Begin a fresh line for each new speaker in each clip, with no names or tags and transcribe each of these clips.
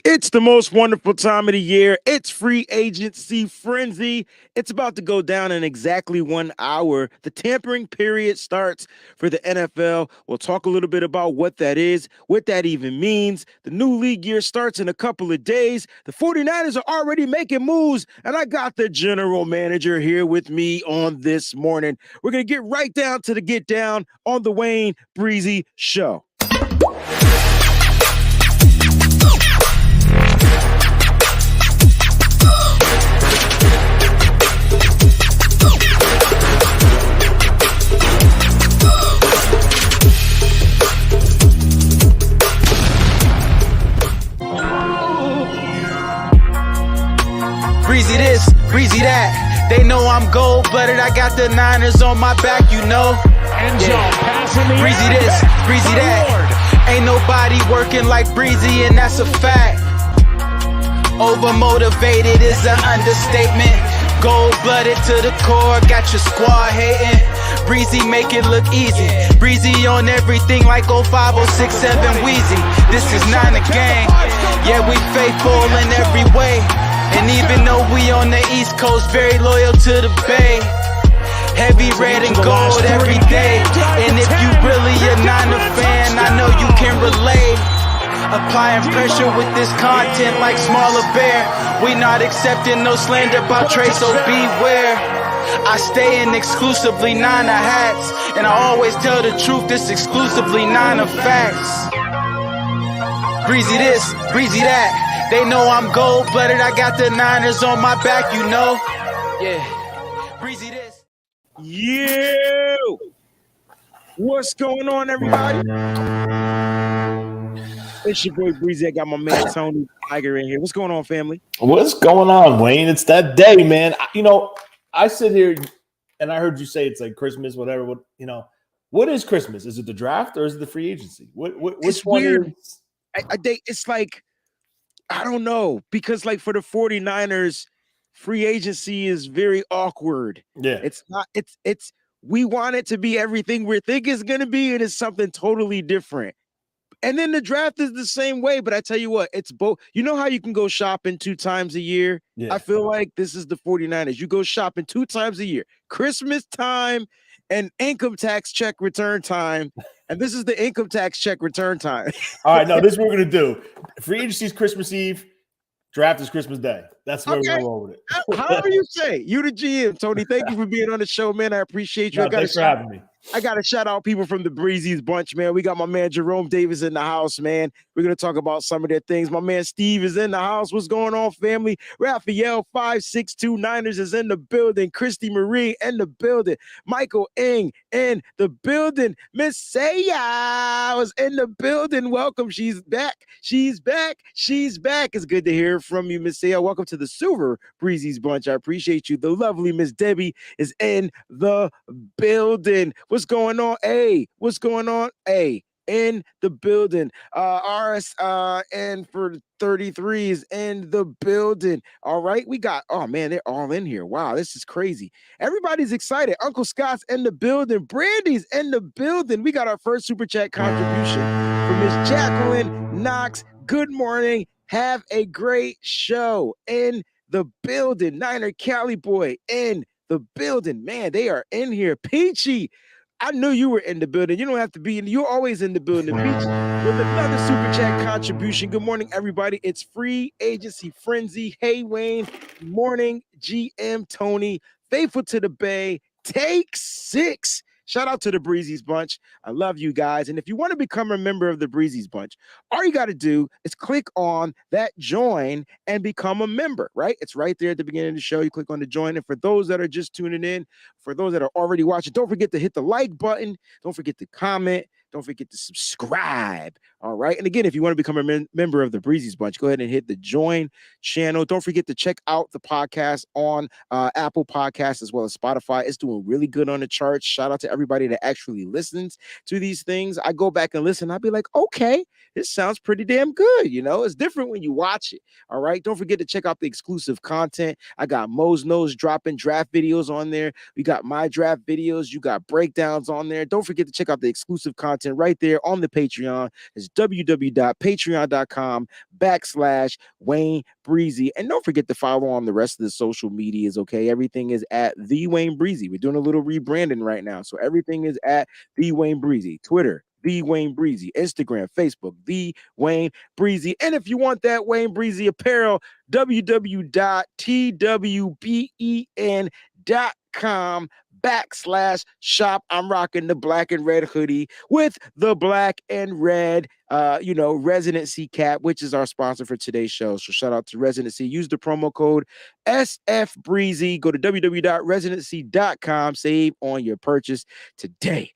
It's the most wonderful time of the year. It's free agency frenzy. It's about to go down in exactly 1 hour. The tampering period starts for the NFL. We'll talk a little bit about what that is, what that even means. The new league year starts in a couple of days. The 49ers are already making moves, and I got the general manager here with me on this morning. We're going to get right down to the get down on the Wayne Breezy Show.
Breezy this, breezy that. They know I'm gold-blooded. I got the Niners on my back, you know. Breezy this, breezy that. Ain't nobody working like Breezy, and that's a fact. Overmotivated is an understatement. Gold-blooded to the core, got your squad hating. Breezy make it look easy. Breezy on everything like 05, 06, 7 Weezy. This is not a gang. Yeah, we faithful in every way. And even though we on the East Coast, very loyal to the Bay. Heavy red and gold every day. And if you really a Niner fan, I know you can relate. Applying pressure with this content like Smaller Bear. We not accepting no slander about Trey, so beware. I stay in exclusively Niner hats. And I always tell the truth, this exclusively Niner facts. Breezy this, breezy that. They know I'm gold-blooded. I got the Niners on my back, you know. Yeah. Breezy this.
Yeah. What's going on, everybody? It's your boy Breezy. I got my man Tony Tiger in here. What's going on, family?
What's going on, Wayne? It's that day, man. I sit here and I heard you say it's like Christmas, whatever. What is Christmas? Is it the draft or is it the free agency? Which one
weird.
is?
It's like, I don't know, because like for the 49ers, free agency is very awkward.
Yeah.
It's not, we want it to be everything we think it's going to be, and it's something totally different. And then the draft is the same way, but I tell you what, it's both. You know how you can go shopping 2 times a year?
Yeah.
I feel like this is the 49ers. You go shopping 2 times a year, Christmas time and income tax check return time. And this is the income tax check return time.
All right, no, this is what we're going to do. Free agency is Christmas Eve. Draft is Christmas Day. That's where we're going to roll with it.
However you say. You the GM, Tony. Thank you for being on the show, man. I appreciate you.
Thanks for having me.
I got to shout out people from the Breezy's bunch, man. We got my man Jerome Davis in the house, man. We're going to talk about some of their things. My man Steve is in the house. What's going on, family? Raphael 562 Niners is in the building. Christy Marie in the building. Michael Ing in the building. Miss Saya was in the building. Welcome. She's back. She's back. She's back. It's good to hear from you, Miss Saya. Welcome to the Silver Breezy's bunch. I appreciate you. The lovely Miss Debbie is in the building. What's going on? Hey, what's going on? Hey, in the building. RS and for 33s in the building. All right, we got, oh man, they're all in here. Wow, this is crazy. Everybody's excited. Uncle Scott's in the building. Brandy's in the building. We got our first super chat contribution from Miss Jacqueline Knox. Good morning. Have a great show in the building. Niner Cali boy in the building. Man, they are in here. Peachy, I knew you were in the building. You don't have to be in. You're always in the building. Peachy with another super chat contribution. Good morning, everybody. It's free agency frenzy. Hey, Wayne. Good morning, GM Tony. Faithful to the Bay. Take 6. Shout out to the Breezy's bunch. I love you guys. And if you want to become a member of the Breezy's bunch, all you got to do is click on that join and become a member, right? It's right there at the beginning of the show. You click on the join. And for those that are just tuning in, for those that are already watching, don't forget to hit the like button. Don't forget to comment. Don't forget to subscribe. All right. And again, if you want to become a member of the Breezy's bunch, go ahead and hit the join channel. Don't forget to check out the podcast on Apple Podcasts as well as Spotify. It's doing really good on the charts. Shout out to everybody that actually listens to these things. I go back and listen. I'll be like, okay, this sounds pretty damn good. You know, it's different when you watch it. All right. Don't forget to check out the exclusive content. I got Mo's Nose dropping draft videos on there. We got my draft videos. You got breakdowns on there. Don't forget to check out the exclusive content content right there on the Patreon. It's www.patreon.com/Wayne Breezy. And don't forget to follow on the rest of the social medias, okay? Everything is at The Wayne Breezy. We're doing a little rebranding right now. So everything is at The Wayne Breezy. Twitter, The Wayne Breezy. Instagram, Facebook, The Wayne Breezy. And if you want that Wayne Breezy apparel, www.twben.com/shop. I'm rocking the black and red hoodie with the black and red residency cap, which is our sponsor for today's show. So shout out to Residency. Use the promo code SFBreezy. Go to www.residency.com. Save on your purchase today.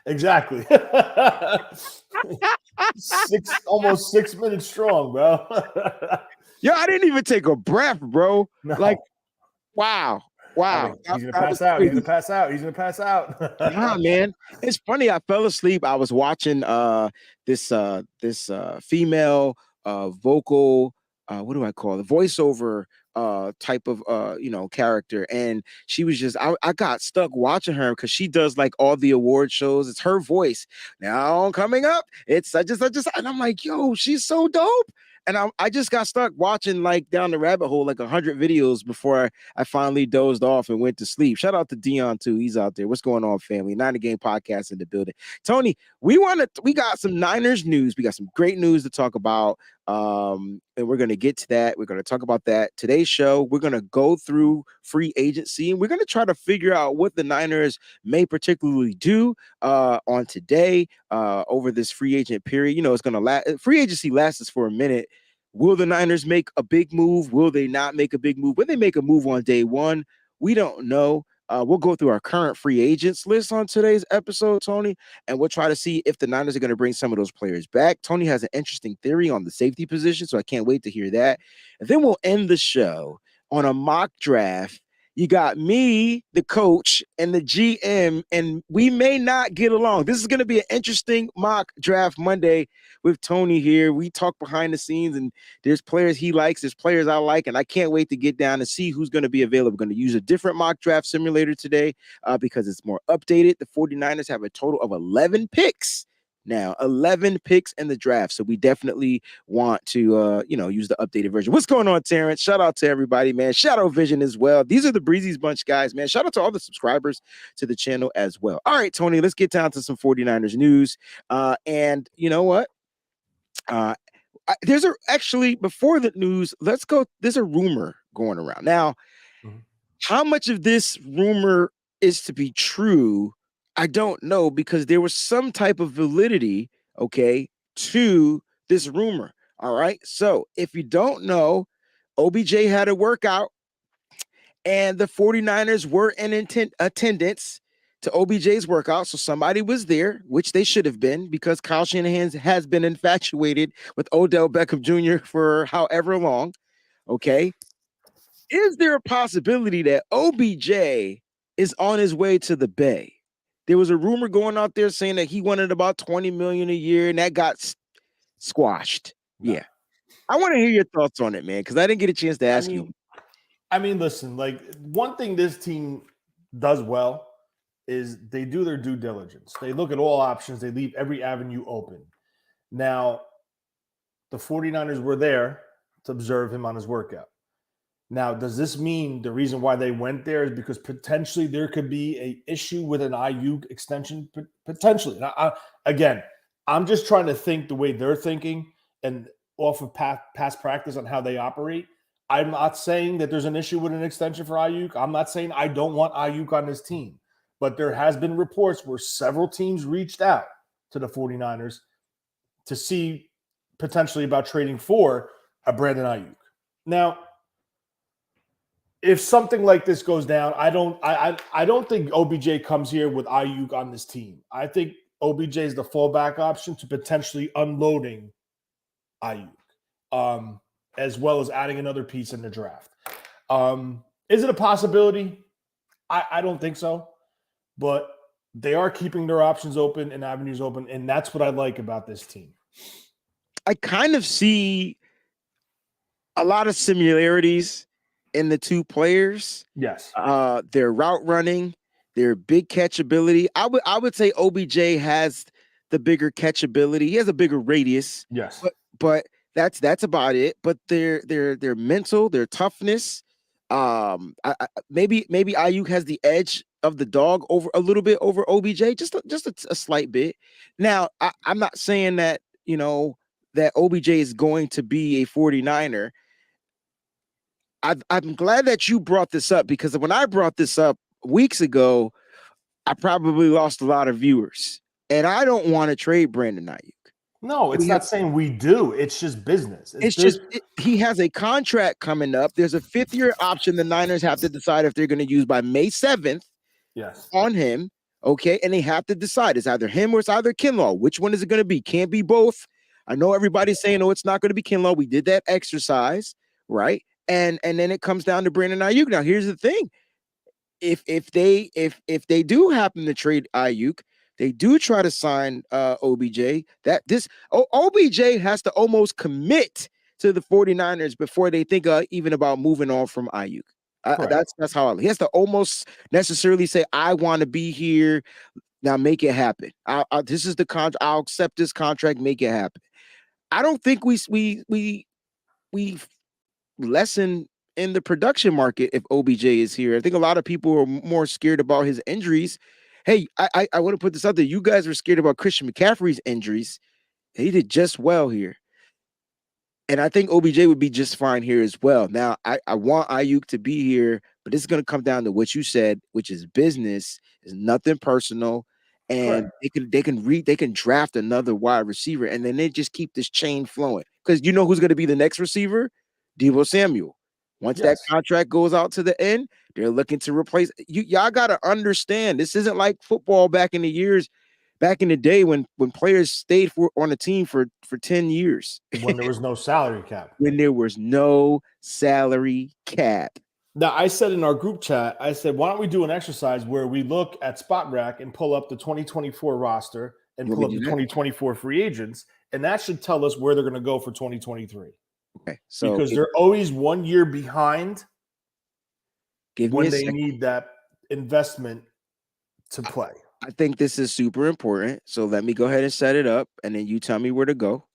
Exactly. Almost 6 minutes strong, bro.
Yo, I didn't even take a breath, bro.
No.
Like, wow.
He's gonna pass out.
Nah, man. It's funny. I fell asleep. I was watching this female vocal what do I call it? Voiceover type of character, and she was just I got stuck watching her because she does like all the award shows. It's her voice. Now coming up, it's such and I'm like, yo, she's so dope. And I just got stuck watching like down the rabbit hole like 100 videos before I finally dozed off and went to sleep. Shout out to Dion too. He's out there. What's going on, family? 90 Game Podcast in the building. Tony, we got some Niners news. We got some great news to talk about. And we're going to get to that. We're going to talk about that. Today's show, we're going to go through free agency, and we're going to try to figure out what the Niners may particularly do on today over this free agent period. It's going to last. Free agency lasts for a minute. Will the Niners make a big move? Will they not make a big move? Will they make a move on day one? We don't know. We'll go through our current free agents list on today's episode, Tony, and we'll try to see if the Niners are going to bring some of those players back. Tony has an interesting theory on the safety position, so I can't wait to hear that. And then we'll end the show on a mock draft. You got me, the coach, and the GM, and we may not get along. This is going to be an interesting mock draft Monday with Tony here. We talk behind the scenes, and there's players he likes, there's players I like, and I can't wait to get down and see who's going to be available. We're going to use a different mock draft simulator today because it's more updated. The 49ers have a total of 11 picks. Now, 11 picks in the draft. So we definitely want to, use the updated version. What's going on, Terrence? Shout out to everybody, man. Shadow Vision as well. These are the Breezy's Bunch guys, man. Shout out to all the subscribers to the channel as well. All right, Tony, let's get down to some 49ers news. And you know what? Before the news, let's go. There's a rumor going around. Now, how much of this rumor is to be true? I don't know, because there was some type of validity, to this rumor. All right. So if you don't know, OBJ had a workout and the 49ers were in attendance to OBJ's workout. So somebody was there, which they should have been, because Kyle Shanahan has been infatuated with Odell Beckham Jr. for however long. Okay. Is there a possibility that OBJ is on his way to the Bay? There was a rumor going out there saying that he wanted about $20 million a year, and that got squashed. No. Yeah. I want to hear your thoughts on it, man, because I didn't get a chance to ask you.
Listen, like, one thing this team does well is they do their due diligence. They look at all options. They leave every avenue open. Now, the 49ers were there to observe him on his workout. Now, does this mean the reason why they went there is because potentially there could be an issue with an Ayuk extension? Potentially. Now, I'm just trying to think the way they're thinking and off of past practice on how they operate. I'm not saying that there's an issue with an extension for Ayuk. I'm not saying I don't want Ayuk on this team. But there has been reports where several teams reached out to the 49ers to see potentially about trading for a Brandon Ayuk. Now, if something like this goes down, I don't think OBJ comes here with Ayuk on this team. I think OBJ is the fallback option to potentially unloading Ayuk, as well as adding another piece in the draft. Is it a possibility? I don't think so, but they are keeping their options open and avenues open, and that's what I like about this team.
I kind of see a lot of similarities in the two players.
Yes.
Their route running, Their big catchability. I would say OBJ has the bigger catchability. He has a bigger radius,
Yes.
but that's about it. But their mental, their toughness. Maybe Ayuk has the edge of the dog over a little bit over OBJ, just a slight bit. Now, I'm not saying that that OBJ is going to be a 49er. I'm glad that you brought this up, because when I brought this up weeks ago, I probably lost a lot of viewers, and I don't want to trade Brandon Ayuk.
No, it's not saying we do. It's just business.
He has a contract coming up. There's a 5th-year option the Niners have to decide if they're going to use by May 7th.
Yes.
On him. Okay. And they have to decide. It's either him or it's either Kinlaw. Which one is it going to be? Can't be both. I know everybody's saying, oh, it's not going to be Kinlaw. We did that exercise, right? And then it comes down to Brandon Ayuk. Now, here's the thing. If they do happen to trade Ayuk, they do try to sign OBJ. OBJ has to almost commit to the 49ers before they think even about moving on from Ayuk. That's how he has to almost necessarily say, I want to be here. Now make it happen. This is the contract. I'll accept this contract. Make it happen. I don't think we lessen in the production market if OBJ is here. I think a lot of people are more scared about his injuries. Hey, I want to put this out there. You guys were scared about Christian McCaffrey's injuries. He did just well here. And I think OBJ would be just fine here as well. Now, I want Ayuk to be here, but it's going to come down to what you said, which is business. It's nothing personal. And they can draft another wide receiver, and then they just keep this chain flowing. Because you know who's going to be the next receiver? Deebo Samuel. Once that contract goes out to the end, they're looking to replace y'all got to understand, this isn't like football back in the day when players stayed on a team for 10 years.
When there was no salary cap.
When there was no salary cap.
Now, I said in our group chat, I said, why don't we do an exercise where we look at Spot Rack and pull up the 2024 roster and pull up the 2024 free agents, and that should tell us where they're going to go for 2023.
Okay, so
because they're always 1 year behind when they need that investment to play.
I think this is super important. So let me go ahead and set it up, and then you tell me where to go,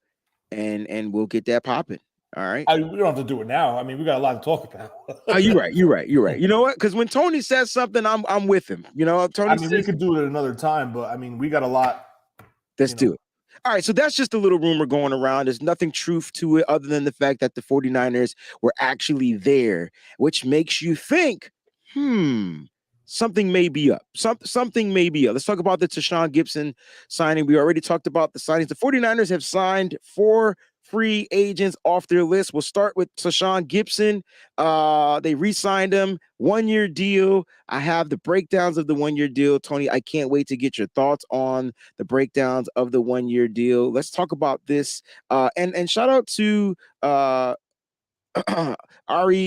and we'll get that popping. All right.
We don't have to do it now. I mean, we got a lot to talk about.
Oh, you're right. You know what? Because when Tony says something, I'm with him. You know, Tony.
We could do it another time, but I mean, we got a lot.
Let's do it. All right, so that's just a little rumor going around. There's nothing truth to it other than the fact that the 49ers were actually there, which makes you think, something may be up. Something may be up. Let's talk about the Tashaun Gipson signing. We already talked about the signings. The 49ers have signed 4 free agents off their list. We'll start with Tashaun Gipson. They re-signed him, 1-year deal. I have the breakdowns of the 1-year deal. Tony, I can't wait to get your thoughts on the breakdowns of the 1-year deal. Let's talk about this. And shout out to Ari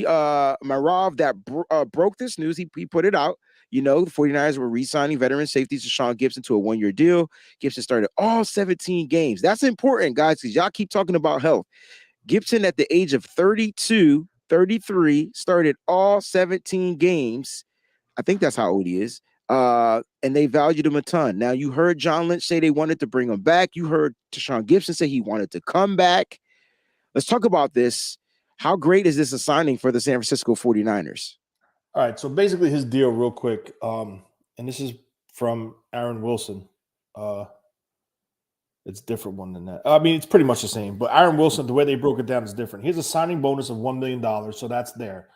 Marav that broke this news. He put it out. You know, the 49ers were re-signing veteran safety Tashaun Gipson to a 1-year deal. Gipson started all 17 games. That's important, guys, because y'all keep talking about health. Gipson, at the age of 32, 33, started all 17 games. I think that's how old he is. And they valued him a ton. Now, you heard John Lynch say they wanted to bring him back. You heard Tashaun Gipson say he wanted to come back. Let's talk about this. How great is this a signing for the San Francisco 49ers?
All right, so basically his deal real quick, and this is from Aaron Wilson. It's a different one than that. I mean, it's pretty much the same, but Aaron Wilson, the way they broke it down is different. He has a signing bonus of $1 million, so that's there.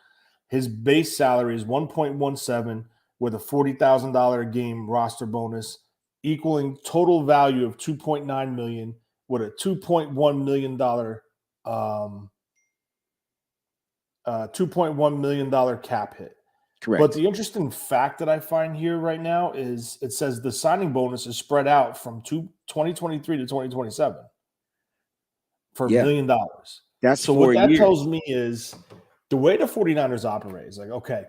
His base salary is $1.17 with a $40,000 a game roster bonus, equaling total value of $2.9 million with a $2.1 million $2.1 million cap hit.
Correct.
But the interesting fact that I find here right now is it says the signing bonus is spread out from 2023 to 2027 for $1 million.
That's
so what that tells me is the way the 49ers operate is like, okay,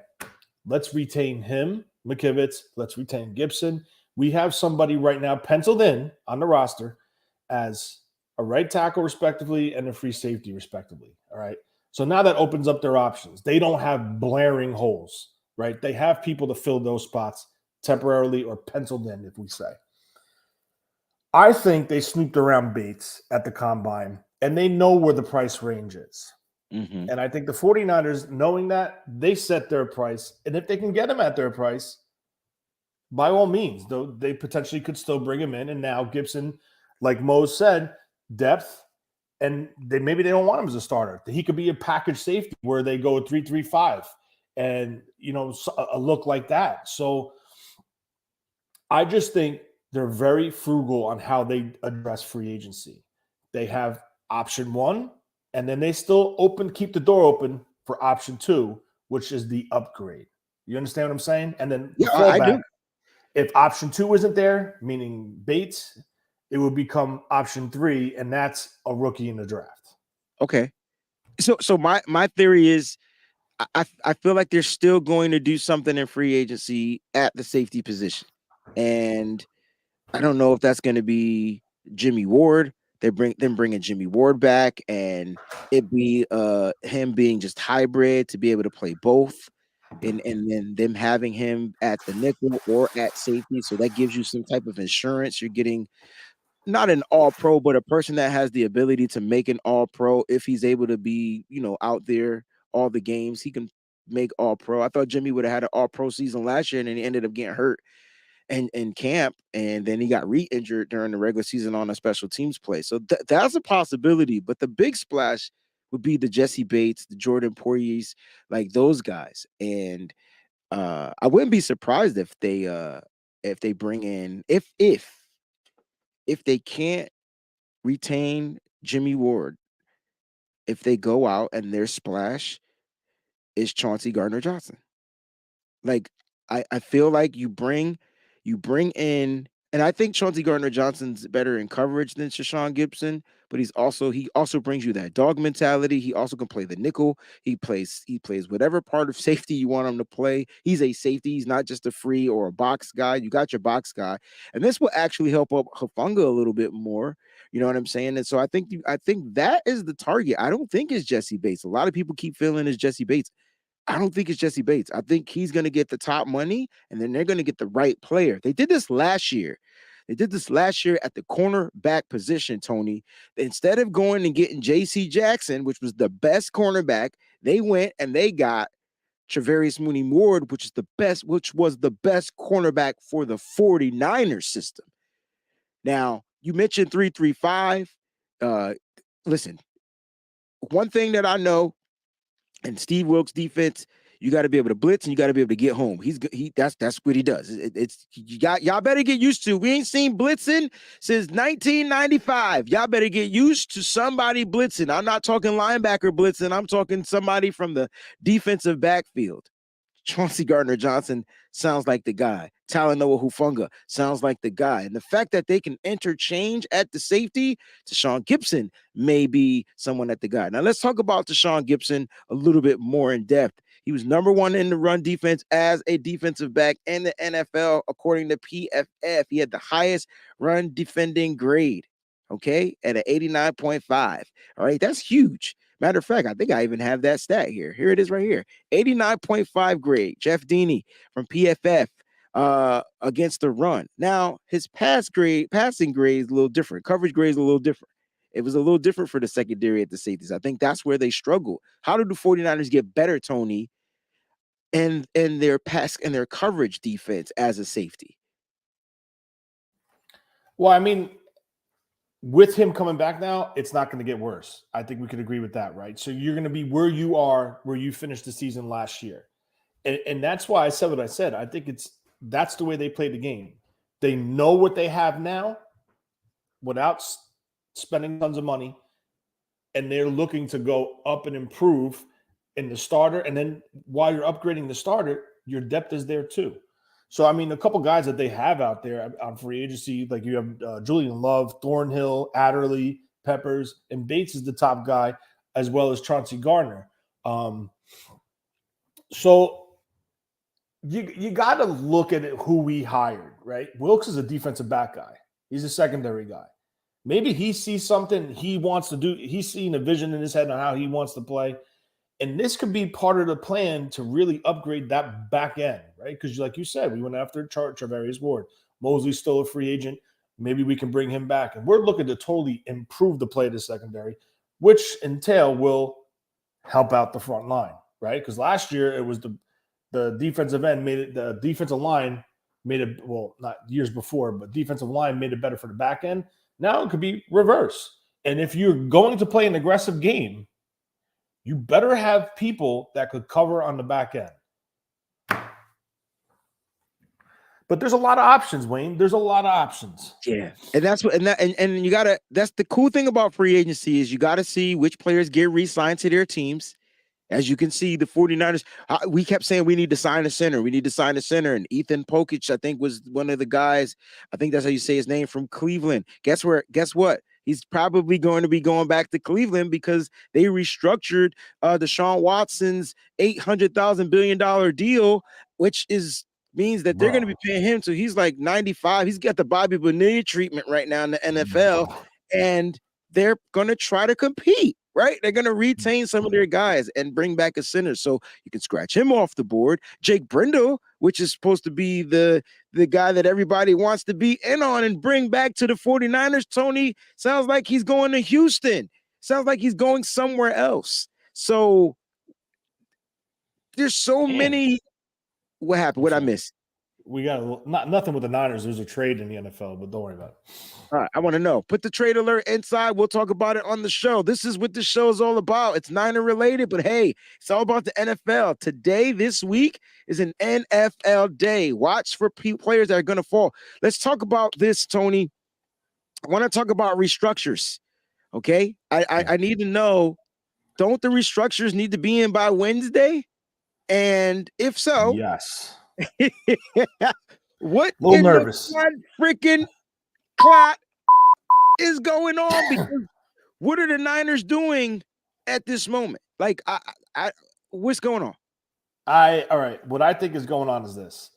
let's retain him, McKivitz. Let's retain Gipson. We have somebody right now penciled in on the roster as a right tackle, respectively, and a free safety, respectively. All right. So now that opens up their options. They don't have blaring holes, right? They have people to fill those spots temporarily or penciled in, if we say. I think they snooped around Bates at the combine, and they know where the price range is.
Mm-hmm.
And I think the 49ers, knowing that, they set their price. And if they can get him at their price, by all means, though, they potentially could still bring him in. And now Gipson, like Mose said, depth, and maybe they don't want him as a starter. He could be a package safety where they go 3-3-5 and, a look like that. So I just think they're very frugal on how they address free agency. They have option one, and then they still keep the door open for option two, which is the upgrade. You understand what I'm saying? And then the fallback,
I do.
if option two isn't there, meaning Bates, it would become option three, and that's a rookie in the draft.
Okay. So my theory is I feel like they're still going to do something in free agency at the safety position. And I don't know if that's going to be Jimmy Ward. They bringing Jimmy Ward back, and it be him being just hybrid to be able to play both, and then them having him at the nickel or at safety. So that gives you some type of insurance. You're getting not an all pro, but a person that has the ability to make an all pro if he's able to be, out there all the games. He can make all pro. I thought Jimmy would have had an all pro season last year, and then he ended up getting hurt in camp, and then he got re-injured during the regular season on a special teams play. So that's a possibility. But the big splash would be the Jesse Bates, the Jordan Poyers, like those guys. And I wouldn't be surprised if they bring in if they can't retain Jimmy Ward, if they go out and their splash is Chauncey Gardner-Johnson. Like I feel like you bring in, and I think Chauncey Gardner-Johnson's better in coverage than Tashaun Gipson, but he also brings you that dog mentality. He also can play the nickel. He plays whatever part of safety you want him to play. He's a safety. He's not just a free or a box guy. You got your box guy, and this will actually help up Hufanga a little bit more. You know what I'm saying? And so I think that is the target. I don't think it's Jesse Bates. A lot of people keep feeling it's Jesse Bates. I don't think it's Jesse Bates. I think he's going to get the top money, and then they're going to get the right player. They did this last year. At the cornerback position, Tony. Instead of going and getting J.C. Jackson, which was the best cornerback, they went and they got Travarius Mooney-Ward, which was the best cornerback for the 49ers system. Now, you mentioned 3-3-5. Listen, one thing that I know, and Steve Wilkes' defense, you got to be able to blitz and you got to be able to get home. That's what he does. Y'all better get used to. We ain't seen blitzing since 1995. Y'all better get used to somebody blitzing. I'm not talking linebacker blitzing. I'm talking somebody from the defensive backfield. Chauncey Gardner-Johnson sounds like the guy. Talanoa Hufanga sounds like the guy. And the fact that they can interchange at the safety, Tashaun Gipson may be someone at the guy. Now, let's talk about Tashaun Gipson a little bit more in depth. He was number one in the run defense as a defensive back in the NFL, according to PFF. He had the highest run defending grade, okay, at an 89.5. All right, that's huge. Matter of fact, I think I even have that stat here. Here it is right here. 89.5 grade. Jeff Deeney from PFF against the run. Now, his passing grade is a little different. Coverage grade is a little different. It was a little different for the secondary at the safeties. I think that's where they struggle. How do the 49ers get better, Tony, in their pass and their coverage defense as a safety?
Well, I mean, with him coming back now, it's not going to get worse. I think we could agree with that, right? So you're going to be where you finished the season last year. And that's why I said what I said. I think that's the way they play the game. They know what they have now without spending tons of money, and they're looking to go up and improve in the starter. And then while you're upgrading the starter, your depth is there too. So, I mean, a couple guys that they have out there on free agency, like you have Julian Love, Thornhill, Adderley, Peppers, and Bates is the top guy, as well as Chauncey Gardner. So you got to look at who we hired, right? Wilkes is a defensive back guy. He's a secondary guy. Maybe he sees something he wants to do. He's seeing a vision in his head on how he wants to play. And this could be part of the plan to really upgrade that back end, right? Because like you said, we went after Charvarius Ward. Mosley's still a free agent. Maybe we can bring him back. And we're looking to totally improve the play of the secondary, which entail will help out the front line, right? Because last year it was the defensive end made it, the defensive line made it, well, not years before, but defensive line made it better for the back end. Now it could be reverse. And if you're going to play an aggressive game, you better have people that could cover on the back end. But there's a lot of options, Wayne. There's a lot of options.
Yeah. And that's what, and you gotta, that's the cool thing about free agency is you gotta see which players get re-signed to their teams. As you can see, the 49ers, we kept saying we need to sign a center. We need to sign a center. And Ethan Pokic, I think, was one of the guys, I think that's how you say his name, from Cleveland. Guess what? He's probably going to be going back to Cleveland because they restructured Deshaun Watson's $800 billion deal, which means that they're going to be paying him. So he's like 95. He's got the Bobby Bonilla treatment right now in the NFL. And they're going to try to compete, right? They're going to retain some of their guys and bring back a center. So you can scratch him off the board. Jake Brindle, which is supposed to be the guy that everybody wants to be in on and bring back to the 49ers, Tony, sounds like he's going to Houston. Sounds like he's going somewhere else. So there's so many. What happened? What I missed?
We got nothing with the Niners. There's a trade in the NFL, but don't worry about it.
All right, I want to know. Put the trade alert inside. We'll talk about it on the show. This is what the show is all about. It's Niner related, but hey, it's all about the NFL. Today, this week, is an NFL day. Watch for players that are going to fall. Let's talk about this, Tony. I want to talk about restructures, okay? I need to know, don't the restructures need to be in by Wednesday? And if so,
yes.
What
a little nervous
freaking clot is going on? Because what are the Niners doing at this moment? Like, what's going on?
All right. What I think is going on is this.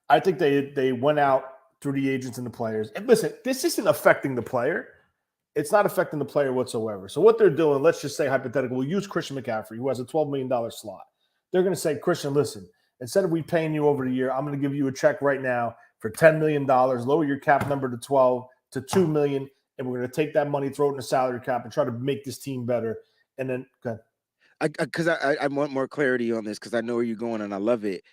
I think they went out through the agents and the players. And listen, this isn't affecting the player. It's not affecting the player whatsoever. So what they're doing, let's just say hypothetically, we'll use Christian McCaffrey, who has a $12 million slot. They're going to say, Christian, listen, instead of we paying you over the year, I'm going to give you a check right now for $10 million, lower your cap number to 12 to $2 million, and we're going to take that money, throw it in the salary cap, and try to make this team better. And then, go ahead.
Because I want more clarity on this because I know where you're going and I love it.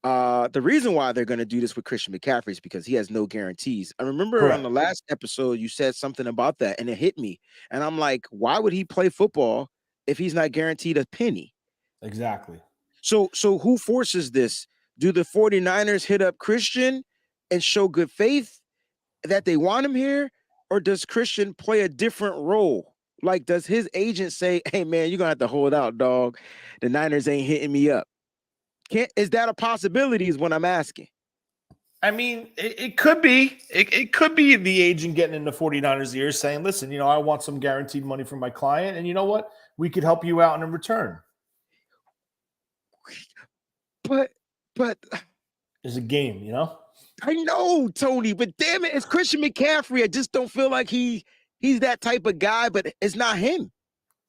The reason why they're going to do this with Christian McCaffrey is because he has no guarantees. I remember on the last episode, you said something about that and it hit me. And I'm like, why would he play football if he's not guaranteed a penny?
Exactly.
So who forces this? Do the 49ers hit up Christian and show good faith that they want him here? Or does Christian play a different role? Like, does his agent say, hey, man, you're going to have to hold out, dog. The Niners ain't hitting me up. Is that a possibility is what I'm asking?
I mean, it could be. It could be the agent getting in the 49ers' ears saying, listen, I want some guaranteed money from my client. And you know what? We could help you out in return.
But
it's a game,
I know, Tony, but damn it, it's Christian McCaffrey. I just don't feel like he's that type of guy, but it's not him.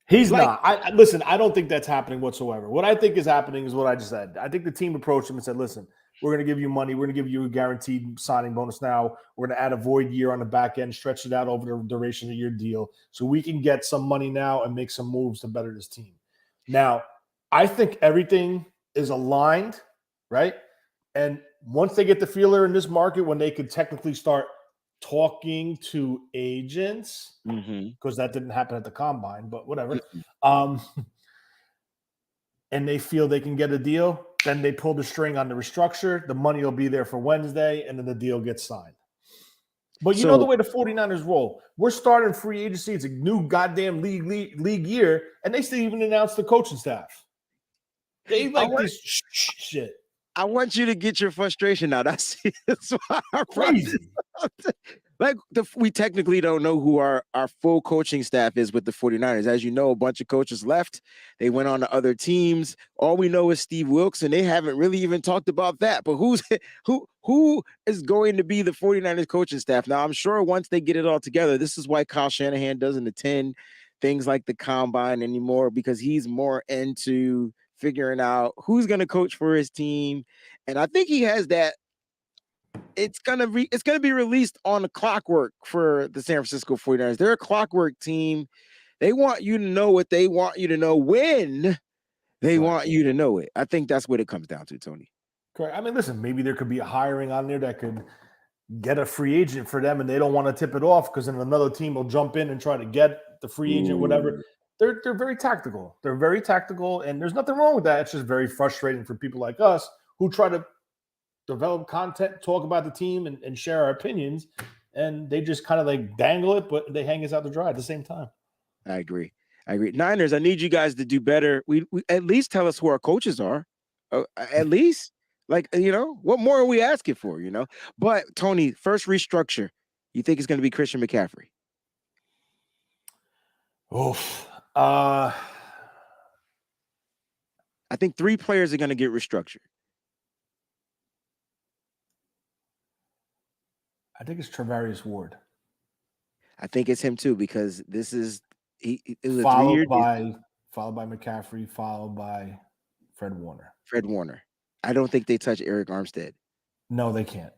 He's not. Listen, I don't think that's happening whatsoever. What I think is happening is what I just said. I think the team approached him and said, listen, we're going to give you money. We're going to give you a guaranteed signing bonus now. We're going to add a void year on the back end, stretch it out over the duration of your deal so we can get some money now and make some moves to better this team. Now, I think everything is aligned, right? And once they get the feeler in this market, when they could technically start talking to agents, because that didn't happen at the combine, but whatever. And they feel they can get a deal, then they pull the string on the restructure. The money will be there for Wednesday, and then the deal gets signed. But you know the way the 49ers roll. We're starting free agency. It's a new goddamn league year, and they still even announced the coaching staff. They like this shit.
I want you to get your frustration out. That's why I'm
crazy.
Like we technically don't know who our full coaching staff is with the 49ers. As you know, a bunch of coaches left. They went on to other teams. All we know is Steve Wilkes, and they haven't really even talked about that. But who is going to be the 49ers coaching staff? Now, I'm sure once they get it all together, this is why Kyle Shanahan doesn't attend things like the combine anymore because he's more into figuring out who's going to coach for his team. And I think he has that. It's gonna be released on the clockwork for the San Francisco 49ers. They're a clockwork team. They want you to know what they want you to know when they want you to know it. I think that's what it comes down to, Tony.
Correct. I mean, listen, maybe there could be a hiring on there that could get a free agent for them, and they don't want to tip it off because then another team will jump in and try to get the free agent, whatever. They're very tactical. They're very tactical, and there's nothing wrong with that. It's just very frustrating for people like us who try to develop content, talk about the team, and share our opinions, and they just kind of like dangle it, but they hang us out to dry at the same time.
I agree. Niners, I need you guys to do better. We at least tell us who our coaches are. At least, like, what more are we asking for? But Tony, first restructure. You think it's going to be Christian McCaffrey?
I
think 3 players are going to get restructured.
I think it's Travarius Ward.
I think it's him too because this is it was
followed by McCaffrey, followed by Fred Warner.
I don't think they touch Eric Armstead.
No, they can't.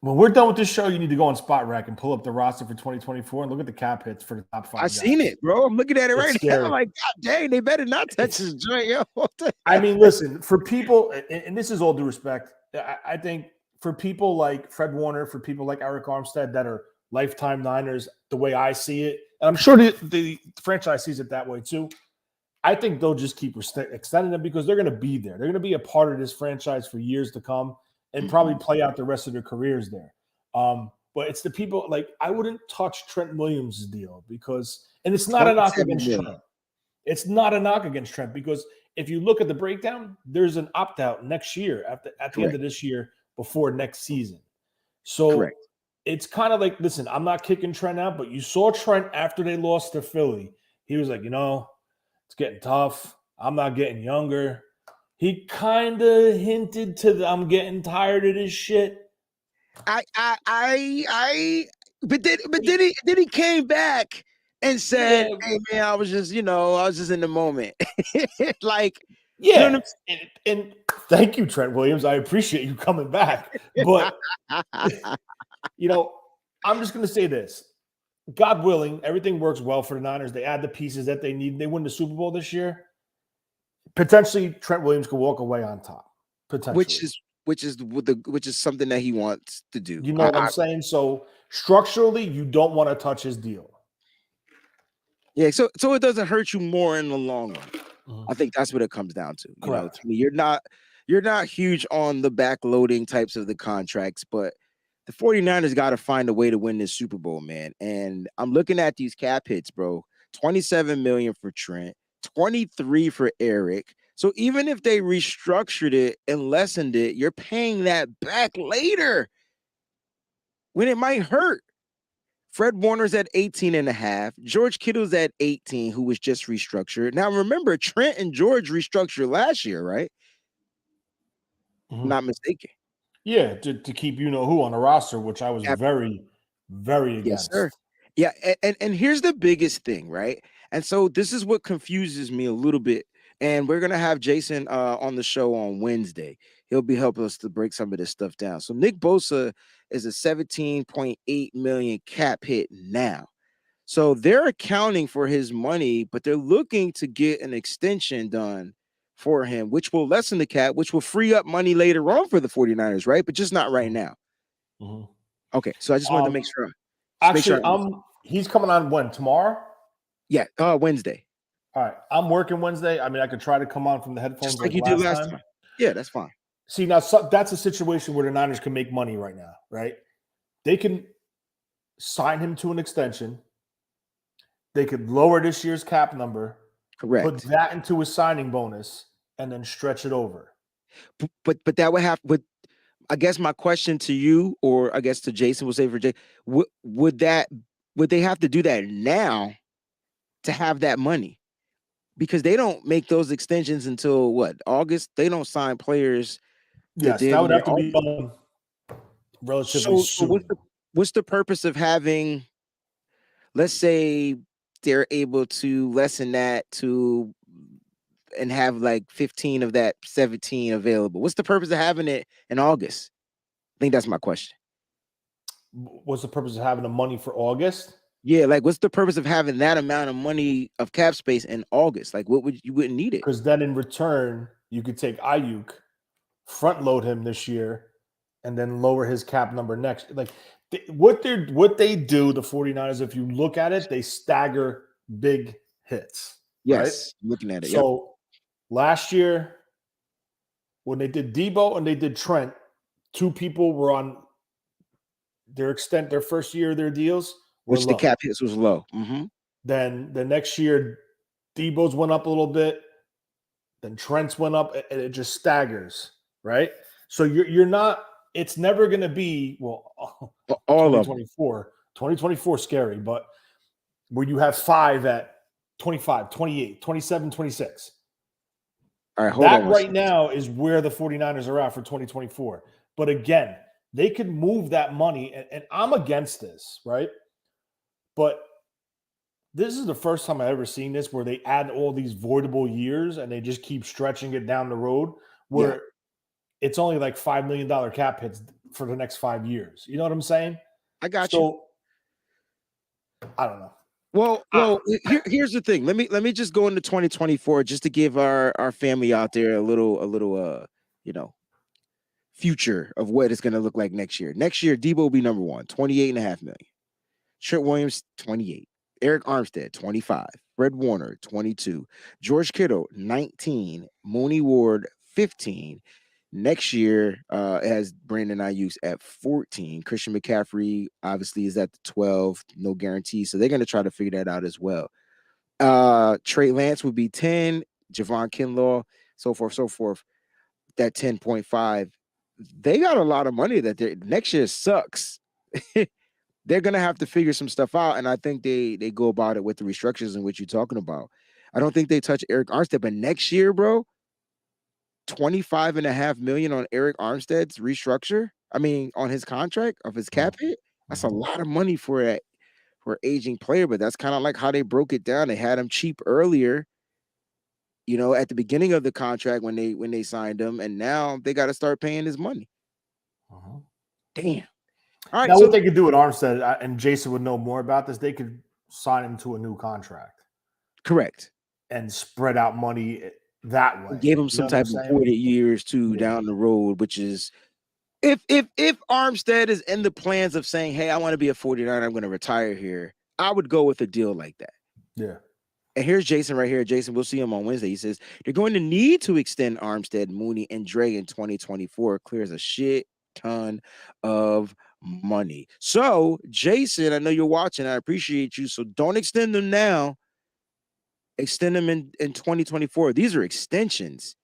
When we're done with this show, you need to go on Spot Rack and pull up the roster for 2024 and look at the cap hits for the top 5
I've seen it, bro. I'm looking at it right now. I'm like, God dang, they better not touch this joint, yo.
I mean, listen, for people, and this is all due respect, I think for people like Fred Warner, for people like Eric Armstead that are lifetime Niners, the way I see it, and I'm sure the franchise sees it that way too, I think they'll just keep extending them because they're going to be there. They're going to be a part of this franchise for years to come and probably play out the rest of their careers there. But it's the people, like, I wouldn't touch Trent Williams' deal because, and it's not a knock against Trent. It's not a knock against Trent because if you look at the breakdown, there's an opt-out next year at the end of this year before next season. So it's kind of like, listen, I'm not kicking Trent out, but you saw Trent after they lost to Philly. He was like, it's getting tough. I'm not getting younger. He kind of hinted to I'm getting tired of this shit.
But then he came back and said, "Hey man, I was just in the moment." Like,
and thank you, Trent Williams. I appreciate you coming back. But I'm just gonna say this. God willing, everything works well for the Niners. They add the pieces that they need. They win the Super Bowl this year. Potentially, Trent Williams could walk away on top. Potentially,
which is something that he wants to do.
You know what I'm saying? So structurally, you don't want to touch his deal.
Yeah, so it doesn't hurt you more in the long run. Mm-hmm. I think that's what it comes down to. To me, you're not huge on the backloading types of the contracts, but the 49ers got to find a way to win this Super Bowl, man. And I'm looking at these cap hits, bro. $27 million for Trent, 23 for Eric. So even if they restructured it and lessened it, you're paying that back later when it might hurt. Fred Warner's at 18.5. George Kittle's at 18, who was just restructured. Now, remember, Trent and George restructured last year, right? Mm-hmm. Not mistaken.
Yeah, to keep who on the roster, which I was very, very against.
Yes, sir. Yeah, and here's the biggest thing, right? And so this is what confuses me a little bit. And we're going to have Jason on the show on Wednesday. He'll be helping us to break some of this stuff down. So Nick Bosa is a $17.8 million cap hit now. So they're accounting for his money, but they're looking to get an extension done for him, which will lessen the cap, which will free up money later on for the 49ers, right? But just not right now. Mm-hmm. Okay, so I just wanted to make sure.
He's coming on when? Tomorrow?
Yeah, Wednesday.
All right, I'm working Wednesday. I mean, I could try to come on from the headphones
just like you did last time. Yeah, that's fine.
See, now that's a situation where the Niners can make money right now, right? They can sign him to an extension. They could lower this year's cap number.
Correct.
Put that into a signing bonus and then stretch it over.
But that would have I guess my question to you, or I guess to Jason, will say for Jay, would they have to do that now to have that money? Because they don't make those extensions until what, August? They don't sign players.
Yes, that would have to be done relatively soon.
So what's the purpose of having, let's say, they're able to lessen that to and have like 15 of that 17 available? What's the purpose of having it in August? I think that's my question.
What's the purpose of having the money for August?
Yeah, like what's the purpose of having that amount of money of cap space in August? Like, what would you wouldn't need it?
Because then in return, you could take Ayuk, front load him this year, and then lower his cap number next. Like what they do, the 49ers, if you look at it, they stagger big hits.
Yes,
Right?
looking at it.
So last year, when they did Debo and they did Trent, two people were on their first year of their deals were
Which
low.
the cap hits was low. Mm-hmm.
Then the next year, Debo's went up a little bit. Then Trent's went up, and it just staggers, right? So you're not. It's never going to be
All
2024. 2024 scary, but where you have 5 at 25, 28, 27, 26.
All right, hold on.
That right now is where the 49ers are at for 2024. But again, they could move that money, and I'm against this, right? But this is the first time I've ever seen this where they add all these voidable years and they just keep stretching it down the road where it's only like $5 million cap hits for the next 5 years. You know what I'm saying?
I got you.
I don't know.
Well, here's the thing. Let me just go into 2024 just to give our family out there a little future of what it's going to look like next year. Next year, Debo will be number 1, 28.5 million. Trent Williams, 28. Eric Armstead, 25. Fred Warner, 22. George Kittle, 19. Mooney Ward, 15. Next year, it has Brandon Ayuk at 14. Christian McCaffrey obviously is at the 12. No guarantee. So they're going to try to figure that out as well. Trey Lance would be 10. Javon Kinlaw, so forth. That 10.5. They got a lot of money that next year sucks. They're going to have to figure some stuff out. And I think they go about it with the restructures in which you're talking about. I don't think they touch Eric Armstead, but next year, bro, 25.5 million on Eric Armstead's restructure. I mean, on his contract of his cap hit. That's a lot of money for an aging player, but that's kind of like how they broke it down. They had him cheap earlier, at the beginning of the contract when they signed him, and now they got to start paying his money. Damn. All right.
Now, what they could do with Armstead, and Jason would know more about this, they could sign him to a new contract.
Correct.
And spread out money that way.
Gave him some type of 40 years too down the road, which is if Armstead is in the plans of saying, hey, I want to be a 49er, I'm going to retire here, I would go with a deal like that.
Yeah.
And here's Jason right here. Jason, we'll see him on Wednesday. He says they're going to need to extend Armstead, Mooney, and Dre in 2024. Clears a shit ton of money. So, Jason, I know you're watching. I appreciate you. So don't extend them now. Extend them in 2024. These are extensions.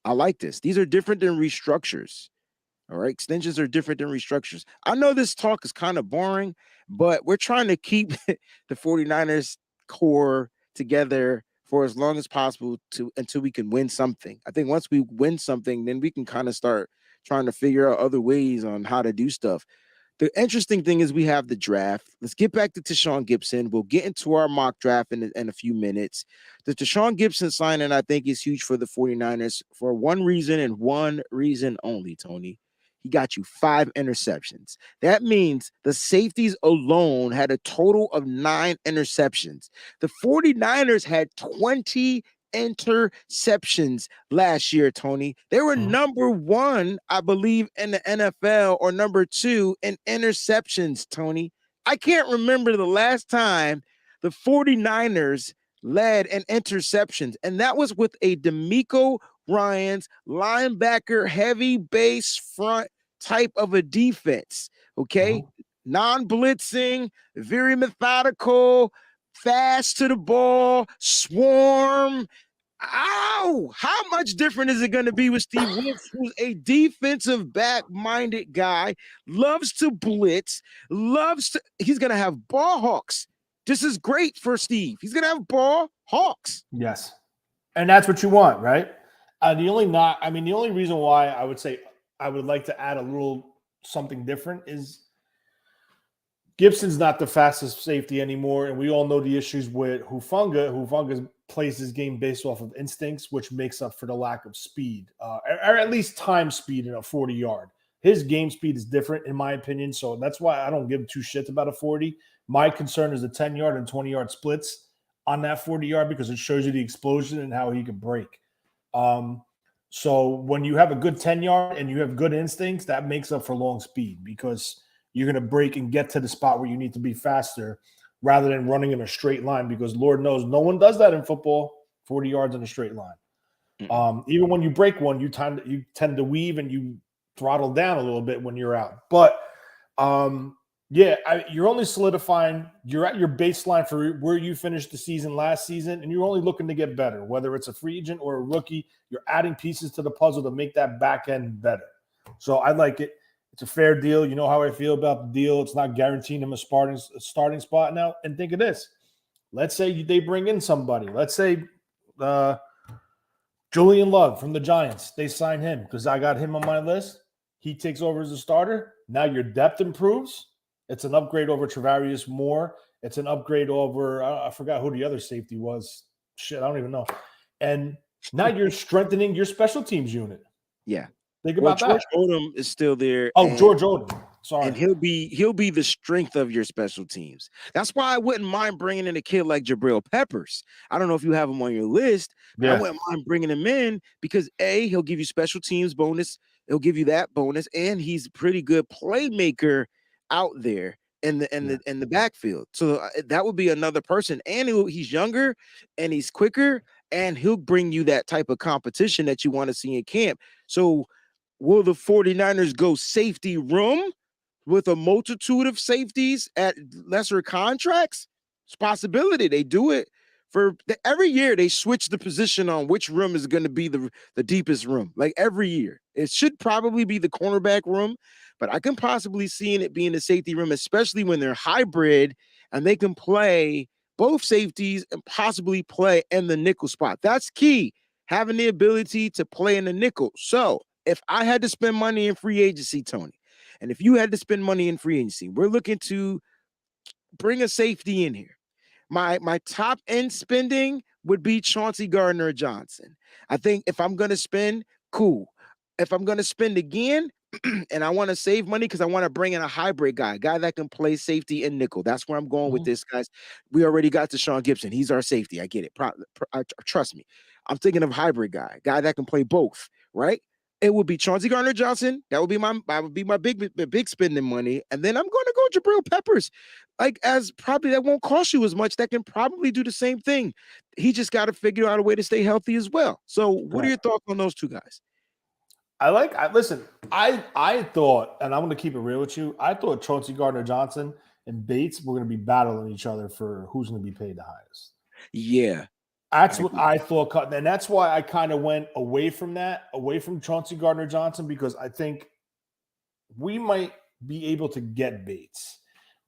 I like this. These are different than restructures. All right. Extensions are different than restructures. I know this talk is kind of boring, but we're trying to keep the 49ers core together for as long as possible until we can win something. I think once we win something, then we can kind of start trying to figure out other ways on how to do stuff. The interesting thing is we have the draft. Let's get back to Tashaun Gipson. We'll get into our mock draft in a few minutes. The Tashaun Gipson signing, I think, is huge for the 49ers for one reason and one reason only, Tony. He got you 5 interceptions. That means the safeties alone had a total of 9 interceptions. The 49ers had 20 interceptions last year, Tony. They were number 1, I believe, in the NFL, or number 2 in interceptions, Tony. I can't remember the last time the 49ers led in interceptions, and that was with a DeMeco Ryans linebacker, heavy base front type of a defense, okay? Non-blitzing, very methodical, fast to the ball, swarm. Ow! How much different is it going to be with Steve Wilkes, who's a defensive back-minded guy, loves to blitz, he's going to have ball hawks. This is great for Steve. He's going to have ball hawks.
Yes. And that's what you want, right? The only reason why I would say I would like to add a little something different is Gibson's not the fastest safety anymore, and we all know the issues with Hufanga. Hufanga plays his game based off of instincts, which makes up for the lack of speed, or at least time speed in a 40-yard. His game speed is different, in my opinion, so that's why I don't give two shits about a 40. My concern is the 10-yard and 20-yard splits on that 40-yard because it shows you the explosion and how he can break. So when you have a good 10-yard and you have good instincts, that makes up for long speed because you're going to break and get to the spot where you need to be faster rather than running in a straight line because Lord knows no one does that in football, 40 yards in a straight line. Even when you break one, you tend to weave and you throttle down a little bit when you're out. But, you're only solidifying. You're at your baseline for where you finished the season last season, and you're only looking to get better. Whether it's a free agent or a rookie, you're adding pieces to the puzzle to make that back end better. So I like it. It's a fair deal. You know how I feel about the deal. It's not guaranteeing him a starting spot now. And think of this. Let's say they bring in somebody. Let's say Julian Love from the Giants. They sign him because I got him on my list. He takes over as a starter. Now your depth improves. It's an upgrade over Travarius Moore. It's an upgrade over I forgot who the other safety was. Shit, I don't even know. And now you're strengthening your special teams unit.
Yeah.
Think about
George
that.
Odom is still there.
George Odom. Sorry.
And he'll be the strength of your special teams. That's why I wouldn't mind bringing in a kid like Jabril Peppers. I don't know if you have him on your list. But I wouldn't mind bringing him in because he'll give you special teams bonus. He'll give you that bonus, and he's a pretty good playmaker out there in the backfield. So that would be another person. And he's younger, and he's quicker, and he'll bring you that type of competition that you want to see in camp. So will the 49ers go safety room with a multitude of safeties at lesser contracts? It's a possibility. They do it every year. They switch the position on which room is going to be the deepest room. Like every year, it should probably be the cornerback room, but I can possibly see it being the safety room, especially when they're hybrid and they can play both safeties and possibly play in the nickel spot. That's key, having the ability to play in the nickel. So if I had to spend money in free agency, Tony, and if you had to spend money in free agency, we're looking to bring a safety in here. My top end spending would be Chauncey Gardner-Johnson. I think if I'm going to spend, cool. If I'm going to spend again, and I want to save money because I want to bring in a hybrid guy that can play safety and nickel. That's where I'm going with this, guys. We already got Tashaun Gipson. He's our safety. I get it. Trust me. I'm thinking of hybrid guy that can play both, right? It would be Chauncey Gardner-Johnson. That would be my big spending money. And then I'm going to go Jabril Peppers. As probably that won't cost you as much. That can probably do the same thing. He just got to figure out a way to stay healthy as well. So what are your thoughts on those two guys?
Listen, I thought, and I'm going to keep it real with you, I thought Chauncey Gardner-Johnson and Bates were going to be battling each other for who's going to be paid the highest.
Yeah.
That's what I thought. And that's why I kind of went away from Chauncey Gardner-Johnson, because I think we might be able to get Bates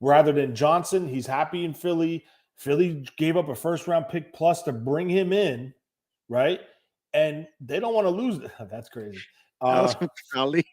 rather than Johnson. He's happy in Philly. Philly gave up a first-round pick plus to bring him in, right? And they don't want to lose. That's crazy.
And
they